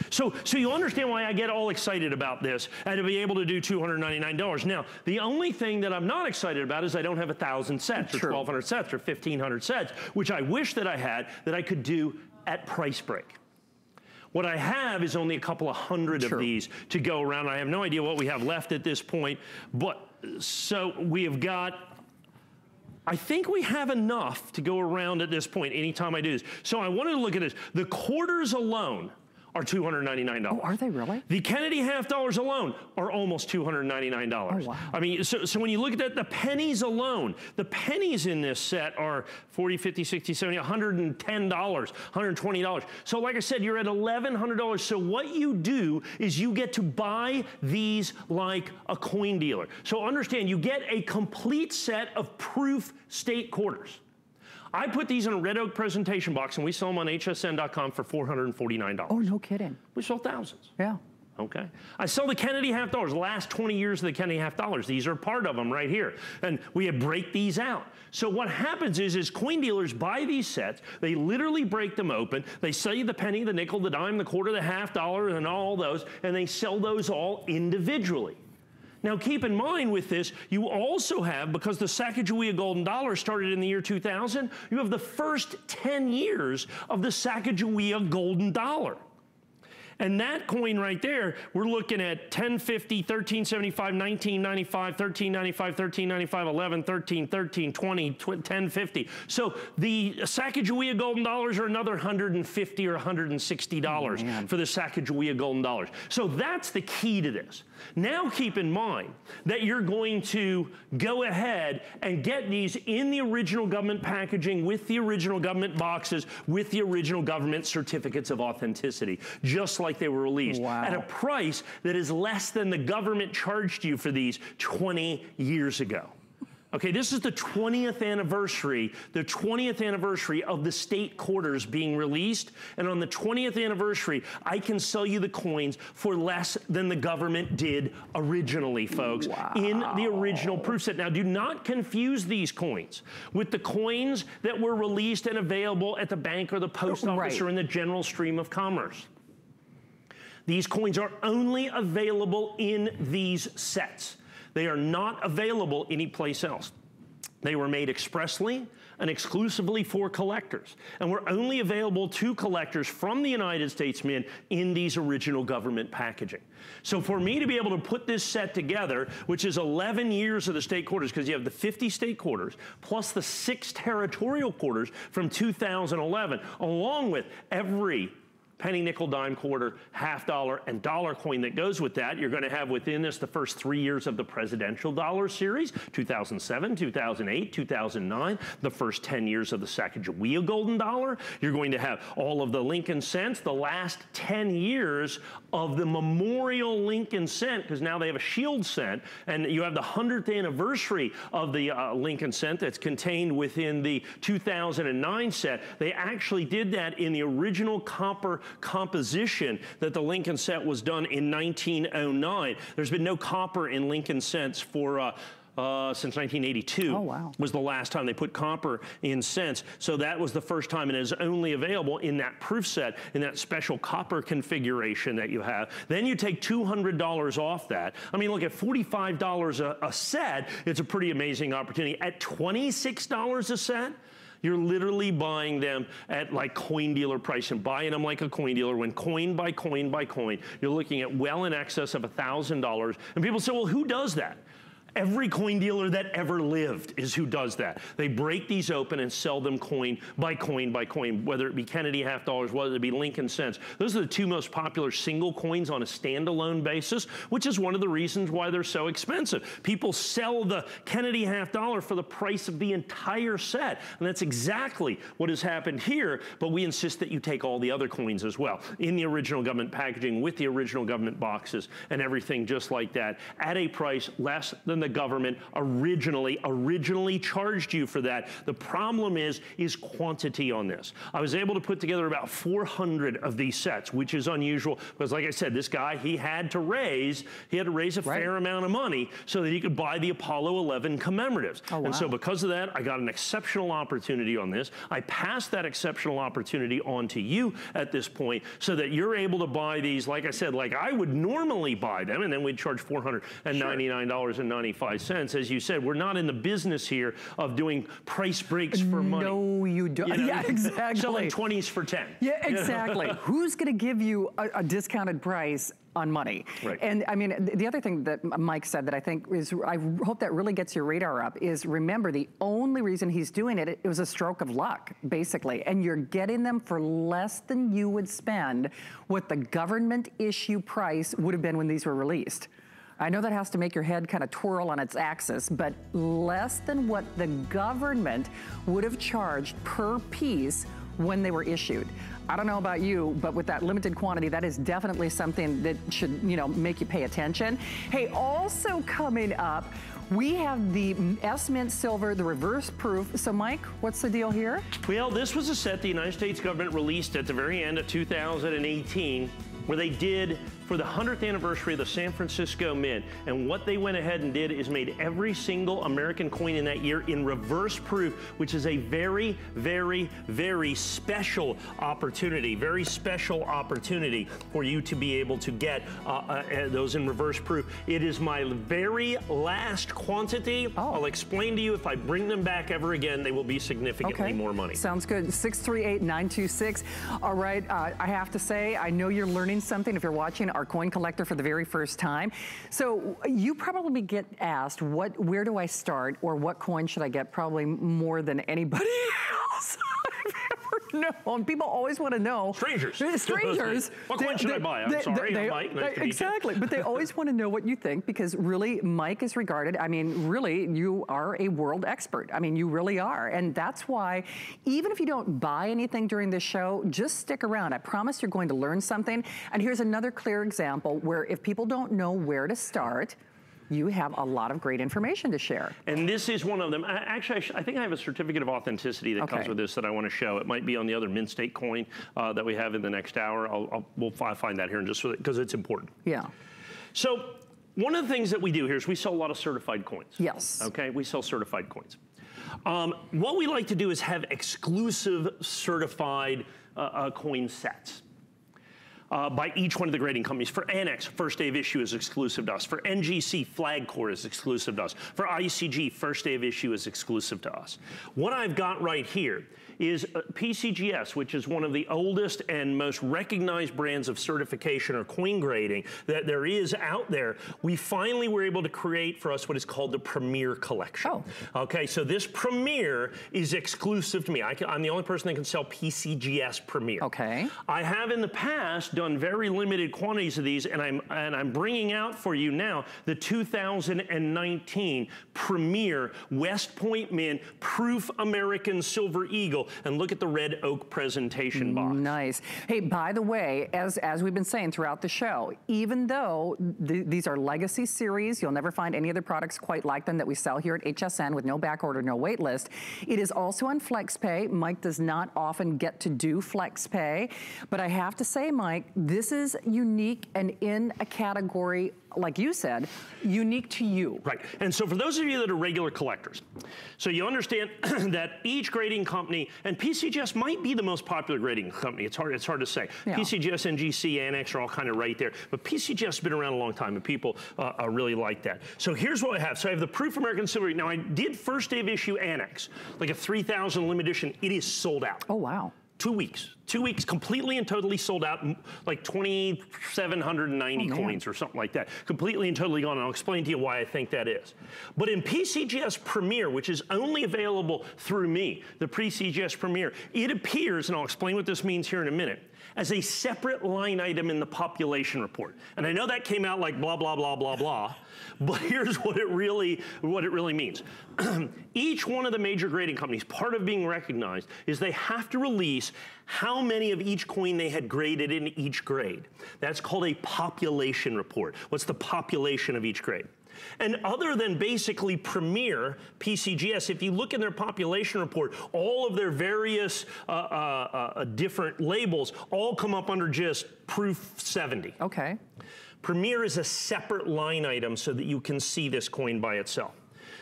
So you understand why I get all excited about this and to be able to do $299. Now, the only thing that I'm not excited about is I don't have 1,000 sets or 1,200 sets or 1,500 sets, which I wish that I had, that I could do at price break. What I have is only a couple of hundred of these to go around. I have no idea what we have left at this point, but so we have got I think we have enough to go around at this point anytime I do this. So I wanted to look at this. The quarters alone are $299. Oh, are they really? The Kennedy half dollars alone are almost $299. Oh, wow. I mean, so when you look at that, the pennies alone, the pennies in this set are $40, $50, $60, $70, $110, $120. So like I said, you're at $1,100. So what you do is you get to buy these like a coin dealer. So understand, you get a complete set of proof state quarters. I put these in a red oak presentation box, and we sell them on hsn.com for $449. Oh, no kidding. We sold thousands. Yeah. Okay. I sell the Kennedy half dollars, the last 20 years of the Kennedy half dollars. These are part of them right here. And we break these out. So what happens is coin dealers buy these sets, they literally break them open, they sell you the penny, the nickel, the dime, the quarter, the half dollar, and all those, and they sell those all individually. Now keep in mind with this, you also have, because the Sacagawea golden dollar started in the year 2000, you have the first 10 years of the Sacagawea golden dollar. And that coin right there, we're looking at 1050, 1375, 1995, 1395, 1395, 11, 13, 13, 20, 1050. So the Sacagawea golden dollars are another $150 or $160 for the Sacagawea golden dollars. So that's the key to this. Now keep in mind that you're going to go ahead and get these in the original government packaging with the original government boxes with the original government certificates of authenticity, just like they were released at a price that is less than the government charged you for these 20 years ago. Okay, this is the 20th anniversary of the state quarters being released. And on the 20th anniversary, I can sell you the coins for less than the government did originally, folks, in the original proof set. Now, do not confuse these coins with the coins that were released and available at the bank or the post office or in the general stream of commerce. These coins are only available in these sets. They are not available anyplace else. They were made expressly and exclusively for collectors, and were only available to collectors from the United States Mint in these original government packaging. So for me to be able to put this set together, which is 11 years of the state quarters, because you have the 50 state quarters, plus the 6 territorial quarters from 2011, along with every penny, nickel, dime, quarter, half dollar, and dollar coin that goes with that. You're going to have within this the first 3 years of the presidential dollar series, 2007, 2008, 2009, the first 10 years of the Sacagawea golden dollar. You're going to have all of the Lincoln cents, the last 10 years of the memorial Lincoln cent, because now they have a shield cent, and you have the 100th anniversary of the Lincoln cent that's contained within the 2009 set. They actually did that in the original copper composition that the Lincoln cent was done in 1909. There's been no copper in Lincoln cents for since 1982. Oh, wow. Was the last time they put copper in cents. So that was the first time, and it is only available in that proof set, in that special copper configuration that you have. Then you take $200 off that. I mean, look, at $45 a set, it's a pretty amazing opportunity. At $26 a set, you're literally buying them at like coin dealer price and buying them like a coin dealer. When coin by coin by coin, you're looking at well in excess of $1,000. And people say, well, who does that? Every coin dealer that ever lived is who does that. They break these open and sell them coin by coin by coin, whether it be Kennedy half dollars, whether it be Lincoln cents. Those are the 2 most popular single coins on a standalone basis, which is one of the reasons why they're so expensive. People sell the Kennedy half dollar for the price of the entire set, and that's exactly what has happened here, but we insist that you take all the other coins as well in the original government packaging with the original government boxes and everything just like that at a price less than the government originally charged you for that. The problem is quantity on this. I was able to put together about 400 of these sets, which is unusual because, like I said, this guy, he had to raise a fair amount of money so that he could buy the Apollo 11 commemoratives. Oh, wow. And so because of that, I got an exceptional opportunity on this. I passed that exceptional opportunity on to you at this point so that you're able to buy these, like I said, like I would normally buy them, and then we'd charge $499.95. 25 cents. As you said, we're not in the business here of doing price breaks for money. No, you don't. You know? Yeah, exactly. Selling 20s for 10. Yeah, exactly. Who's going to give you a discounted price on money? Right. And I mean, the other thing that Mike said that I think is, I hope that really gets your radar up, is remember the only reason he's doing it, it was a stroke of luck, basically. And you're getting them for less than you would spend what the government issue price would have been when these were released. I know that has to make your head kind of twirl on its axis, but less than what the government would have charged per piece when they were issued. I don't know about you, but with that limited quantity, that is definitely something that should, you know, make you pay attention. Hey, also coming up, we have the S-Mint Silver, the reverse proof. So Mike, what's the deal here? Well, this was a set the United States government released at the very end of 2018, where they did for the 100th anniversary of the San Francisco Mint. And what they went ahead and did is made every single American coin in that year in reverse proof, which is a very, very, very special opportunity, for you to be able to get those in reverse proof. It is my very last quantity. Oh. I'll explain to you, if I bring them back ever again, they will be significantly more money. Sounds good. 638-926. All right, I have to say, I know you're learning something if you're watching our coin collector for the very first time. So you probably get asked, where do I start, or what coin should I get, probably more than anybody else I've ever known. People always want to know. Strangers. Strangers. What coin should I buy? I'm sorry, I'm Mike. Nice to meet you. Exactly, but they always want to know what you think, because really, Mike is regarded, I mean, really, you are a world expert. I mean, you really are. And that's why, even if you don't buy anything during this show, just stick around. I promise you're going to learn something. And here's another clear example where if people don't know where to start, you have a lot of great information to share. And this is one of them. Actually, I think I have a certificate of authenticity that comes with this that I want to show. It might be on the other Mint State coin that we have in the next hour. We'll find that here in just because it's important. Yeah. So one of the things that we do here is we sell a lot of certified coins. Yes. Okay, we sell certified coins. What we like to do is have exclusive certified coin sets. By each one of the grading companies. For Annex, first day of issue is exclusive to us. For NGC, Flag Core is exclusive to us. For ICG, first day of issue is exclusive to us. What I've got right here is PCGS, which is one of the oldest and most recognized brands of certification or coin grading that there is out there. We finally were able to create for us what is called the Premier Collection. Oh. Okay, so this Premier is exclusive to me. I'm the only person that can sell PCGS Premier. Okay. I have in the past done very limited quantities of these, and I'm bringing out for you now the 2019 Premier West Point Mint Proof American Silver Eagle. And look at the red oak presentation box. Nice. Hey, by the way, as we've been saying throughout the show, even though these are legacy series, you'll never find any other products quite like them that we sell here at HSN with no back order, no wait list. It is also on FlexPay. Mike does not often get to do FlexPay, but I have to say, Mike, this is unique and in a category, like you said, unique to you. Right, and so for those of you that are regular collectors, so you understand that each grading company, and PCGS might be the most popular grading company, it's hard to say. Yeah. PCGS, NGC, Annex are all kind of right there, but PCGS has been around a long time and people really like that. So here's what I have. So I have the Proof American Silver. Now I did first day of issue Annex, like a 3,000 limited edition. It is sold out. Oh, wow. 2 weeks. 2 weeks completely and totally sold out, like 2,790 coins or something like that. Completely and totally gone, and I'll explain to you why I think that is. But in PCGS Premier, which is only available through me, the PCGS Premier, it appears, and I'll explain what this means here in a minute, as a separate line item in the population report. And I know that came out like blah, blah, blah, blah, blah, but here's what it really means. Each one of the major grading companies, part of being recognized is they have to release how many of each coin they had graded in each grade. That's called a population report. What's the population of each grade? And other than basically Premier, PCGS, if you look in their population report, all of their various different labels all come up under just Proof 70. Okay. Premier is a separate line item so that you can see this coin by itself.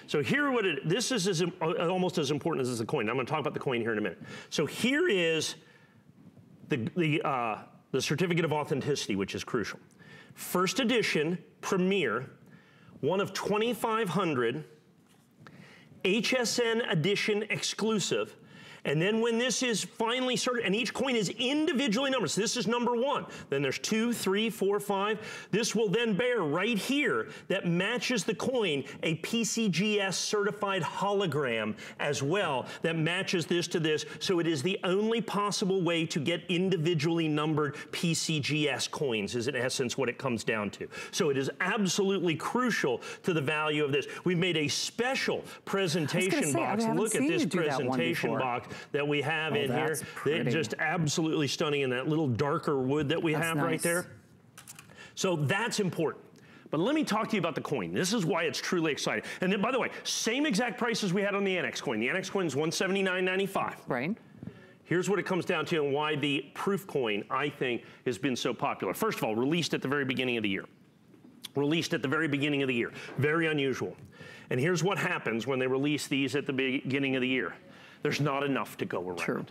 So here, this is almost as important as the coin. I'm going to talk about the coin here in a minute. So here is the certificate of authenticity, which is crucial. First edition Premier, one of 2,500 HSN edition exclusive. And then when this is finally sorted, and each coin is individually numbered, so this is number 1. Then there's 2, 3, 4, 5. This will then bear right here that matches the coin a PCGS certified hologram as well that matches this to this. So it is the only possible way to get individually numbered PCGS coins is in essence what it comes down to. So it is absolutely crucial to the value of this. We've made a special presentation box. Look at this presentation box that we have in here. They're just absolutely stunning in that little darker wood that we have right there. So that's important. But let me talk to you about the coin. This is why it's truly exciting. And then, by the way, same exact prices we had on the Annex coin. The Annex coin is $179.95. Right. Here's what it comes down to and why the proof coin, I think, has been so popular. First of all, released at the very beginning of the year. Released at the very beginning of the year. Very unusual. And here's what happens when they release these at the beginning of the year. There's not enough to go around. True.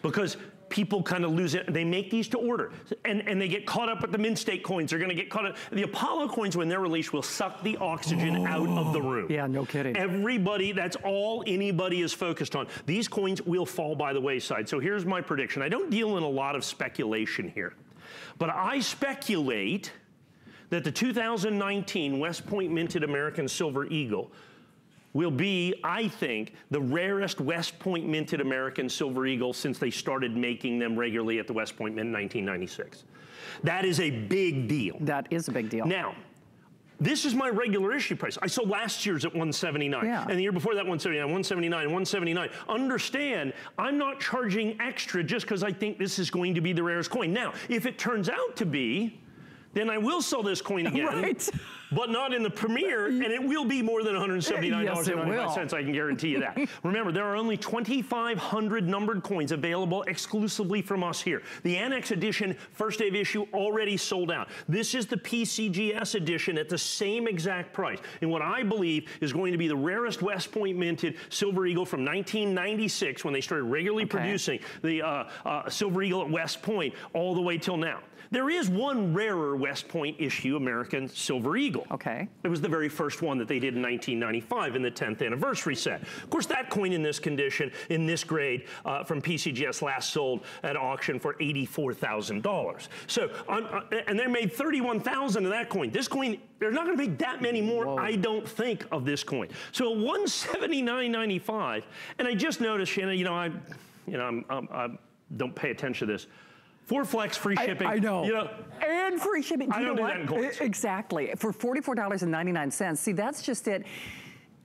Because people kind of lose it. They make these to order. And they get caught up with the mint state coins. They're going to get caught up. The Apollo coins, when they're released, will suck the oxygen out of the room. Yeah, no kidding. Everybody, that's all anybody is focused on. These coins will fall by the wayside. So here's my prediction. I don't deal in a lot of speculation here. But I speculate that the 2019 West Point Minted American Silver Eagle will be, I think, the rarest West Point Minted American Silver Eagle since they started making them regularly at the West Point Mint in 1996. That is a big deal. That is a big deal. Now, this is my regular issue price. I sold last year's at $179. Yeah. And the year before that, $179, $179, $179. Understand, I'm not charging extra just because I think this is going to be the rarest coin. Now, if it turns out to be, then I will sell this coin again, right, but not in the Premier, and it will be more than $179.95. I can guarantee you that. Remember, there are only 2,500 numbered coins available exclusively from us here. The Annex edition, first day of issue, already sold out. This is the PCGS edition at the same exact price, in what I believe is going to be the rarest West Point Minted Silver Eagle from 1996, when they started regularly producing the Silver Eagle at West Point, all the way till now. There is one rarer West Point issue American Silver Eagle. Okay. It was the very first one that they did in 1995 in the 10th anniversary set. Of course, that coin in this condition, in this grade, from PCGS last sold at auction for $84,000. So, and they made 31,000 of that coin. This coin, they're not going to make that many more, whoa, I don't think, of this coin. So $179.95, and I just noticed, Shannon, I don't pay attention to this. 4 flex free shipping. I know. You know, and free shipping. I don't do that in coins. Exactly. For $44.99. See, that's just it.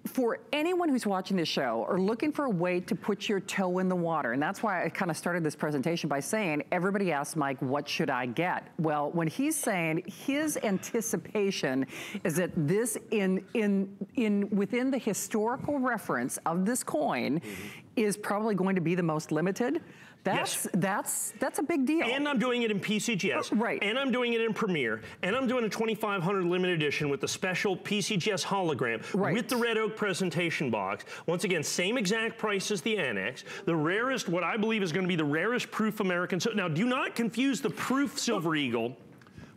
For anyone who's watching this show or looking for a way to put your toe in the water, and that's why I kind of started this presentation by saying, everybody asked Mike, what should I get? Well, when he's saying his anticipation is that this within the historical reference of this coin is probably going to be the most limited. That's a big deal. And I'm doing it in PCGS. Right. And I'm doing it in Premier. And I'm doing a 2,500 limited edition with the special PCGS hologram with the red oak presentation box. Once again, same exact price as the Annex. The rarest, what I believe is going to be the rarest proof American. So now, do not confuse the proof Silver Eagle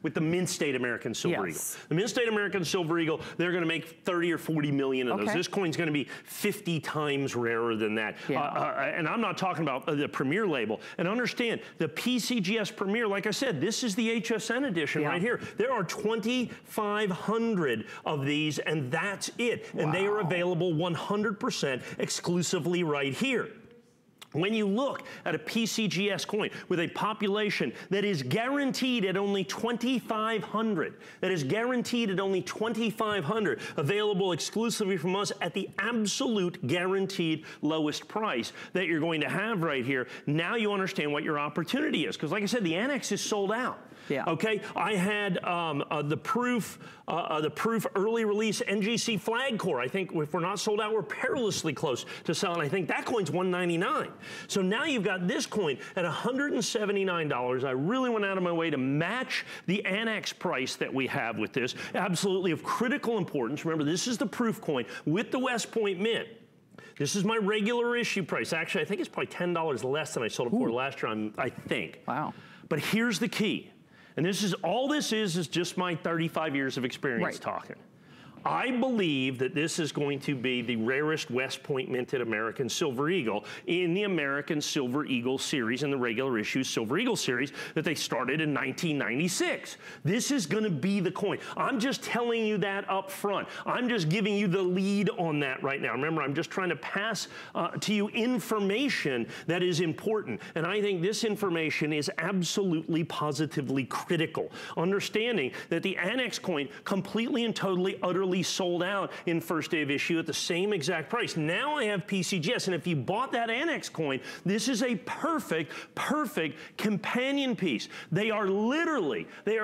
with the Mint State American Silver Eagle. The Mint State American Silver Eagle, they're going to make 30 or 40 million of those. This coin's going to be 50 times rarer than that. And I'm not talking about the Premier label. And understand, the PCGS Premier, like I said, this is the HSN edition right here. There are 2,500 of these, and that's it. And they are available 100% exclusively right here. When you look at a PCGS coin with a population that is guaranteed at only 2,500, available exclusively from us at the absolute guaranteed lowest price that you're going to have right here, now you understand what your opportunity is. Because like I said, the Annex is sold out. Okay, I had the proof early release NGC flag core. I think if we're not sold out, we're perilously close to selling. I think that coin's $199. So now you've got this coin at $179. I really went out of my way to match the Annex price that we have with this. Absolutely of critical importance. Remember, this is the proof coin with the West Point Mint. This is my regular issue price. Actually, I think it's probably $10 less than I sold it for last year, I think. Wow. But here's the key. And this is all this is just my 35 years of experience talking. I believe that this is going to be the rarest West Point minted American Silver Eagle in the American Silver Eagle series, in the regular issue Silver Eagle series that they started in 1996. This is going to be the coin. I'm just telling you that up front. I'm just giving you the lead on that right now. Remember, I'm just trying to pass to you information that is important. And I think this information is absolutely positively critical. Understanding that the Annex coin completely and totally, utterly sold out in first day of issue at the same exact price. Now I have PCGS, and if you bought that Annex coin, this is a perfect, perfect companion piece. They are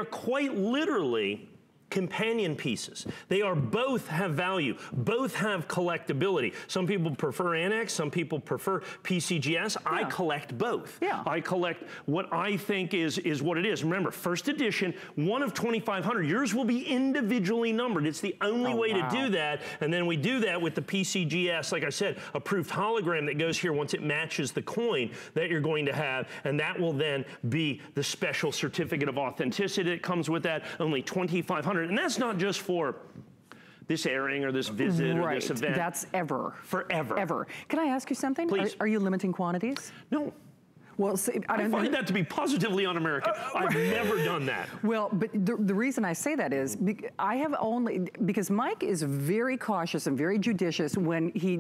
quite literally companion pieces. They are both have value, both have collectability. Some people prefer Annex, some people prefer PCGS. Yeah. I collect both. Yeah. I collect what I think is what it is. Remember, first edition, one of 2,500. Yours will be individually numbered. It's the only way to do that. And then we do that with the PCGS, like I said, approved hologram that goes here once it matches the coin that you're going to have. And that will then be the special certificate of authenticity that comes with that, only 2,500. And that's not just for this airing or this visit or this event. That's ever. Forever. Ever. Can I ask you something? Please. Are you limiting quantities? No. Well, see, I find that to be positively un-American. I've never done that. Well, but the reason I say that is I have only, because Mike is very cautious and very judicious when he,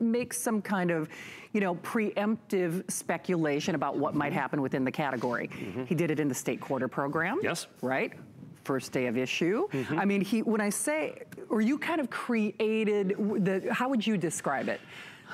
makes some kind of, preemptive speculation about what might happen within the category. Mm-hmm. He did it in the state quarter program. Yes. Right? First day of issue. Mm-hmm. I mean, when I say, or you kind of created how would you describe it?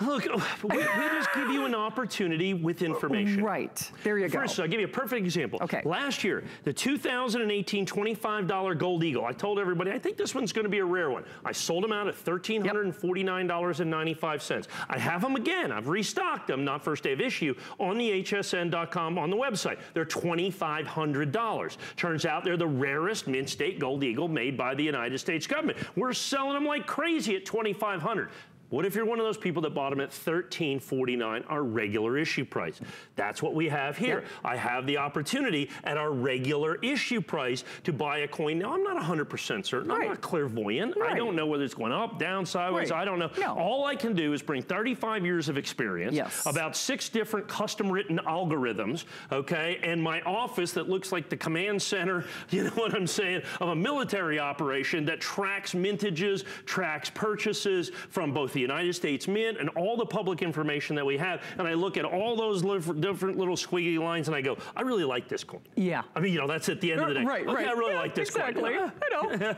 Look, we just give you an opportunity with information. Right. There you go. First, I'll give you a perfect example. Okay. Last year, the 2018 $25 Gold Eagle, I told everybody, I think this one's going to be a rare one. I sold them out at $1,349.95. I have them again. I've restocked them, not first day of issue, on the hsn.com on the website. They're $2,500. Turns out they're the rarest mint state Gold Eagle made by the United States government. We're selling them like crazy at $2,500. What if you're one of those people that bought them at $13.49, our regular issue price? That's what we have here. Yep. I have the opportunity at our regular issue price to buy a coin. Now, I'm not 100% certain. I'm not clairvoyant. I don't know whether it's going up, down, sideways. I don't know. No. All I can do is bring 35 years of experience, about 6 different custom-written algorithms, okay, and my office that looks like the command center, you know what I'm saying, of a military operation that tracks mintages, tracks purchases from both the United States Mint and all the public information that we have, and I look at all those different little squiggly lines and I go, I really like this coin. Yeah. I mean, that's at the end of the day. Right, okay, I really like this coin. Exactly.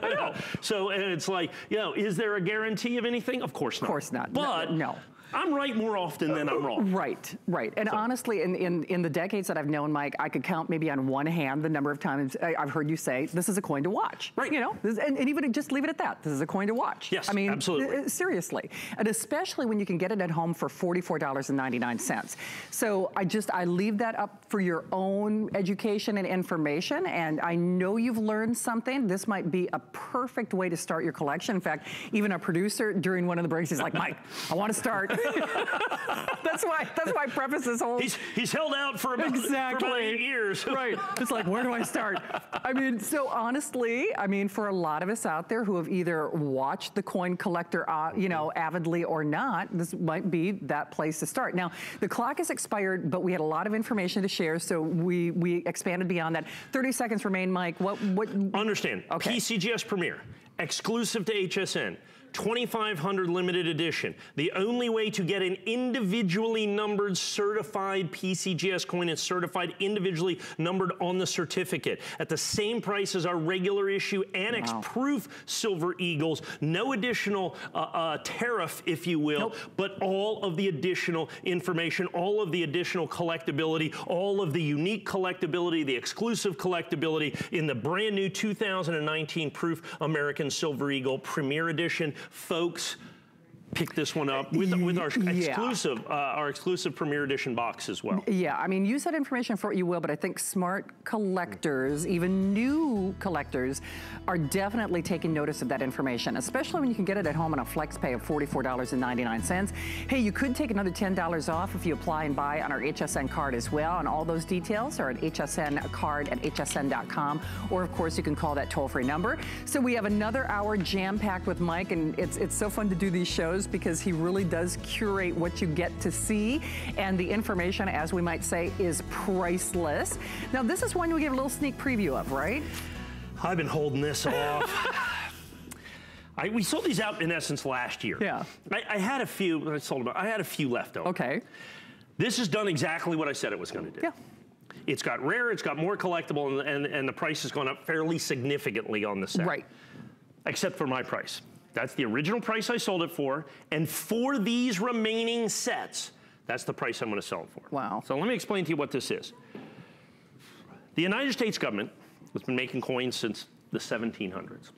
I know. So, and it's like, is there a guarantee of anything? Of course not. Of course not. But no. I'm right more often than I'm wrong. Right. And honestly, in the decades that I've known Mike, I could count maybe on one hand the number of times I've heard you say, this is a coin to watch. Right. And even just leave it at that. This is a coin to watch. Yes, I mean, absolutely. Seriously. And especially when you can get it at home for $44.99. So I leave that up for your own education and information. And I know you've learned something. This might be a perfect way to start your collection. In fact, even our producer during one of the breaks is like, Mike, I want to start. That's why I preface this whole. He's held out for about 8 years. Right. It's like, where do I start? I mean, so honestly, for a lot of us out there who have either watched the coin collector, avidly or not, this might be that place to start. Now, the clock is expired, but we had a lot of information to share, so we expanded beyond that. 30 seconds remain, Mike. What? Understand. Okay. PCGS Premier, exclusive to HSN. 2,500 limited edition. The only way to get an individually numbered certified PCGS coin is certified individually numbered on the certificate at the same price as our regular issue Annex proof Silver Eagles. No additional tariff, if you will, but all of the additional information, all of the additional collectability, all of the unique collectability, the exclusive collectability in the brand new 2019 proof American Silver Eagle Premier Edition. Folks, pick this one up with our exclusive Premier Edition box as well. Yeah, I mean, use that information for what you will, but I think smart collectors, even new collectors, are definitely taking notice of that information, especially when you can get it at home on a flex pay of $44.99. Hey, you could take another $10 off if you apply and buy on our HSN card as well, and all those details are at hsncard@hsn.com, or of course you can call that toll-free number. So we have another hour jam-packed with Mike, and it's so fun to do these shows because he really does curate what you get to see, and the information, as we might say, is priceless. Now this is one we give a little sneak preview of, right? I've been holding this off. We sold these out in essence last year. Yeah. I had a few, I had a few left over. Okay. This has done exactly what I said it was going to do. Yeah. It's got rare, it's got more collectible, and the price has gone up fairly significantly on the set. Right. Except for my price. That's the original price I sold it for, and for these remaining sets, that's the price I'm going to sell it for. Wow. So let me explain to you what this is. The United States government has been making coins since the 1700s.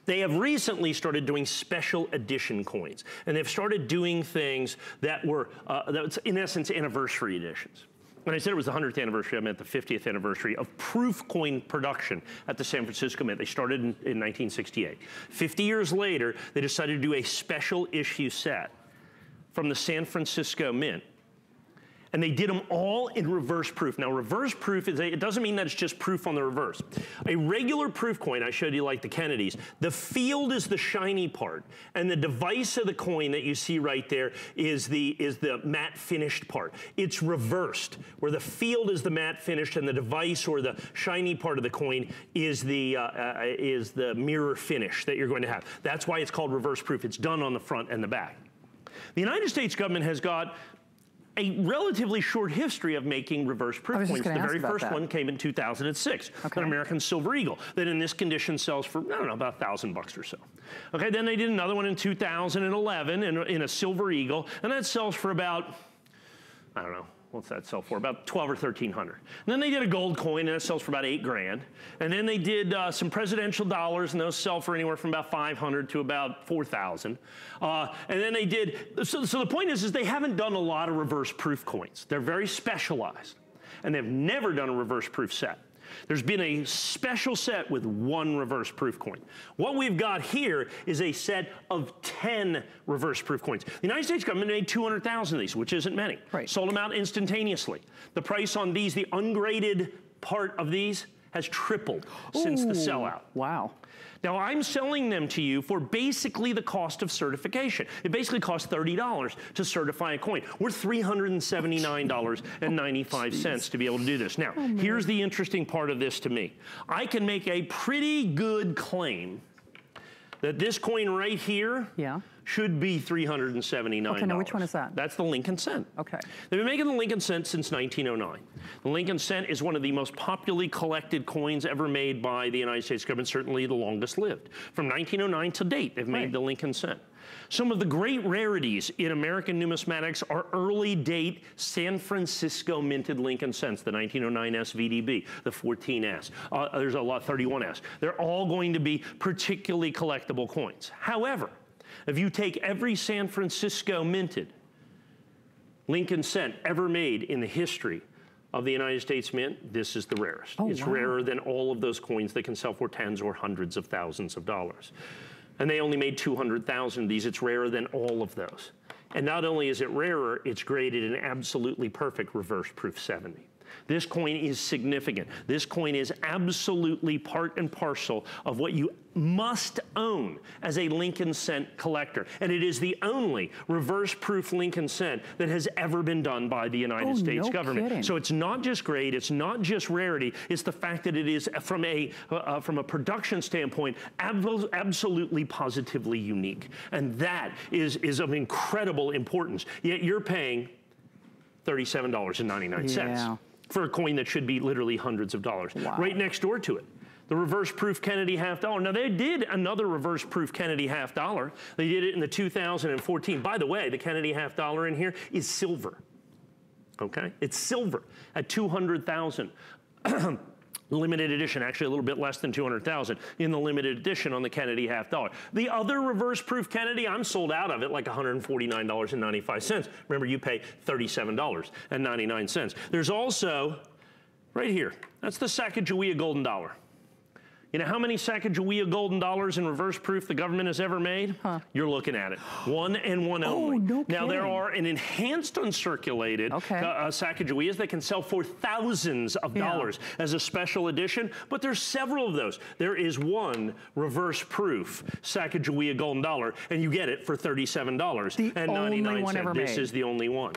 They have recently started doing special edition coins, and they've started doing things that were, that's in essence, anniversary editions. When I said it was the 100th anniversary, I meant the 50th anniversary of proof coin production at the San Francisco Mint. They started in 1968. 50 years later, they decided to do a special issue set from the San Francisco Mint. And they did them all in reverse proof. Now, reverse proof, it doesn't mean that it's just proof on the reverse. A regular proof coin, I showed you like the Kennedys, the field is the shiny part, and the device of the coin that you see right there is the matte finished part. It's reversed, where the field is the matte finished and the device or the shiny part of the coin is the mirror finish that you're going to have. That's why it's called reverse proof. It's done on the front and the back. The United States government has got a relatively short history of making reverse proof coins. The very first one came in 2006, an American Silver Eagle, that in this condition sells for, I don't know, about $1,000 or so. Okay, then they did another one in 2011 in a Silver Eagle, and that sells for about, I don't know, what's that sell for? About $1,200 or $1,300. And then they did a gold coin, and it sells for about $8 grand. And then they did some presidential dollars, and those sell for anywhere from about $500 to about $4,000. And then they did, so the point is they haven't done a lot of reverse proof coins. They're very specialized, and they've never done a reverse proof set. There's been a special set with one reverse proof coin. What we've got here is a set of 10 reverse proof coins. The United States government made 200,000 of these, which isn't many. Right. Sold them out instantaneously. The price on these, the ungraded part of these, has tripled since the sellout. Wow. Now, I'm selling them to you for basically the cost of certification. It basically costs $30 to certify a coin. We're $379.95 to be able to do this. Now, here's the interesting part of this to me. I can make a pretty good claim that this coin right here should be $379. Okay, now which one is that? That's the Lincoln Cent. Okay. They've been making the Lincoln Cent since 1909. The Lincoln Cent is one of the most popularly collected coins ever made by the United States government, certainly the longest lived. From 1909 to date, they've made the Lincoln Cent. Some of the great rarities in American numismatics are early date San Francisco minted Lincoln Cents, the 1909 SVDB, the 14S, there's a lot, 31S. They're all going to be particularly collectible coins. However, if you take every San Francisco minted Lincoln Cent ever made in the history of the United States Mint, this is the rarest. It's rarer than all of those coins that can sell for tens or hundreds of thousands of dollars. And they only made 200,000 of these. It's rarer than all of those. And not only is it rarer, it's graded an absolutely perfect reverse proof 70. This coin is significant. This coin is absolutely part and parcel of what you must own as a Lincoln Cent collector. And it is the only reverse proof Lincoln Cent that has ever been done by the United States government. Kidding. So it's not just grade, it's not just rarity, it's the fact that it is from a production standpoint absolutely positively unique. And that is of incredible importance. Yet you're paying $37.99 for a coin that should be literally hundreds of dollars. Right next door to it, the reverse proof Kennedy half dollar. Now they did another reverse proof Kennedy half dollar. They did it in the 2014. By the way, the Kennedy half dollar in here is silver. Okay, it's silver at 200,000. Limited edition, actually a little bit less than 200,000 in the limited edition on the Kennedy half dollar. The other reverse proof Kennedy, I'm sold out of it like $149.95. Remember, you pay $37.99. There's also, right here, that's the Sacagawea golden dollar. You know how many Sacagawea golden dollars in reverse proof the government has ever made? You're looking at it. One and one only. No now, kidding. there are an enhanced uncirculated Sacagaweas that can sell for thousands of dollars as a special edition, but there's several of those. There is one reverse proof Sacagawea golden dollar, and you get it for $37.99. This is the only one.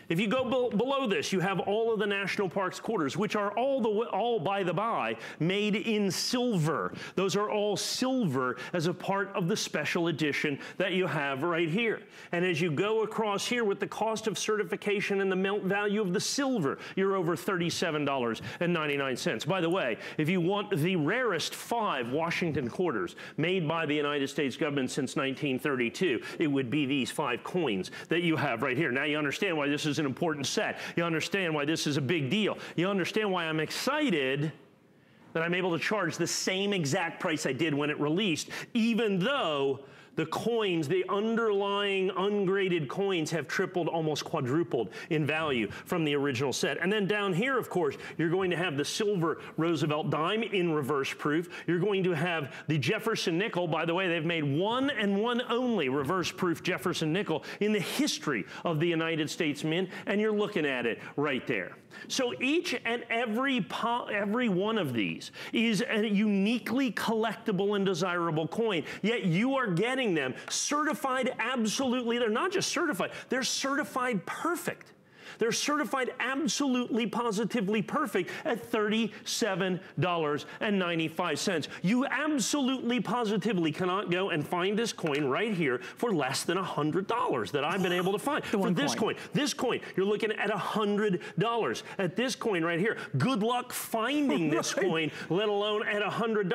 If you go below this, you have all of the national parks quarters, which are all by the by, made in silver. Those are all silver as a part of the special edition that you have right here. And as you go across here with the cost of certification and the melt value of the silver, you're over $37.99. By the way, if you want the rarest 5 Washington quarters made by the United States government since 1932, it would be these 5 coins that you have right here. Now you understand why this is an important set. You understand why this is a big deal. You understand why I'm excited that I'm able to charge the same exact price I did when it released, even though the coins, the underlying ungraded coins, have tripled, almost quadrupled in value from the original set. And then down here, of course, you're going to have the silver Roosevelt dime in reverse proof. You're going to have the Jefferson nickel. By the way, they've made one and one only reverse proof Jefferson nickel in the history of the United States Mint, and you're looking at it right there. So each and every one of these is a uniquely collectible and desirable coin, yet you are getting them certified absolutely. They're not just certified, they're certified perfect. They're certified absolutely, positively perfect at $37.95. You absolutely, positively cannot go and find this coin right here for less than $100 that I've been able to find. For this coin, you're looking at $100. At this coin right here, good luck finding this coin, let alone at $100.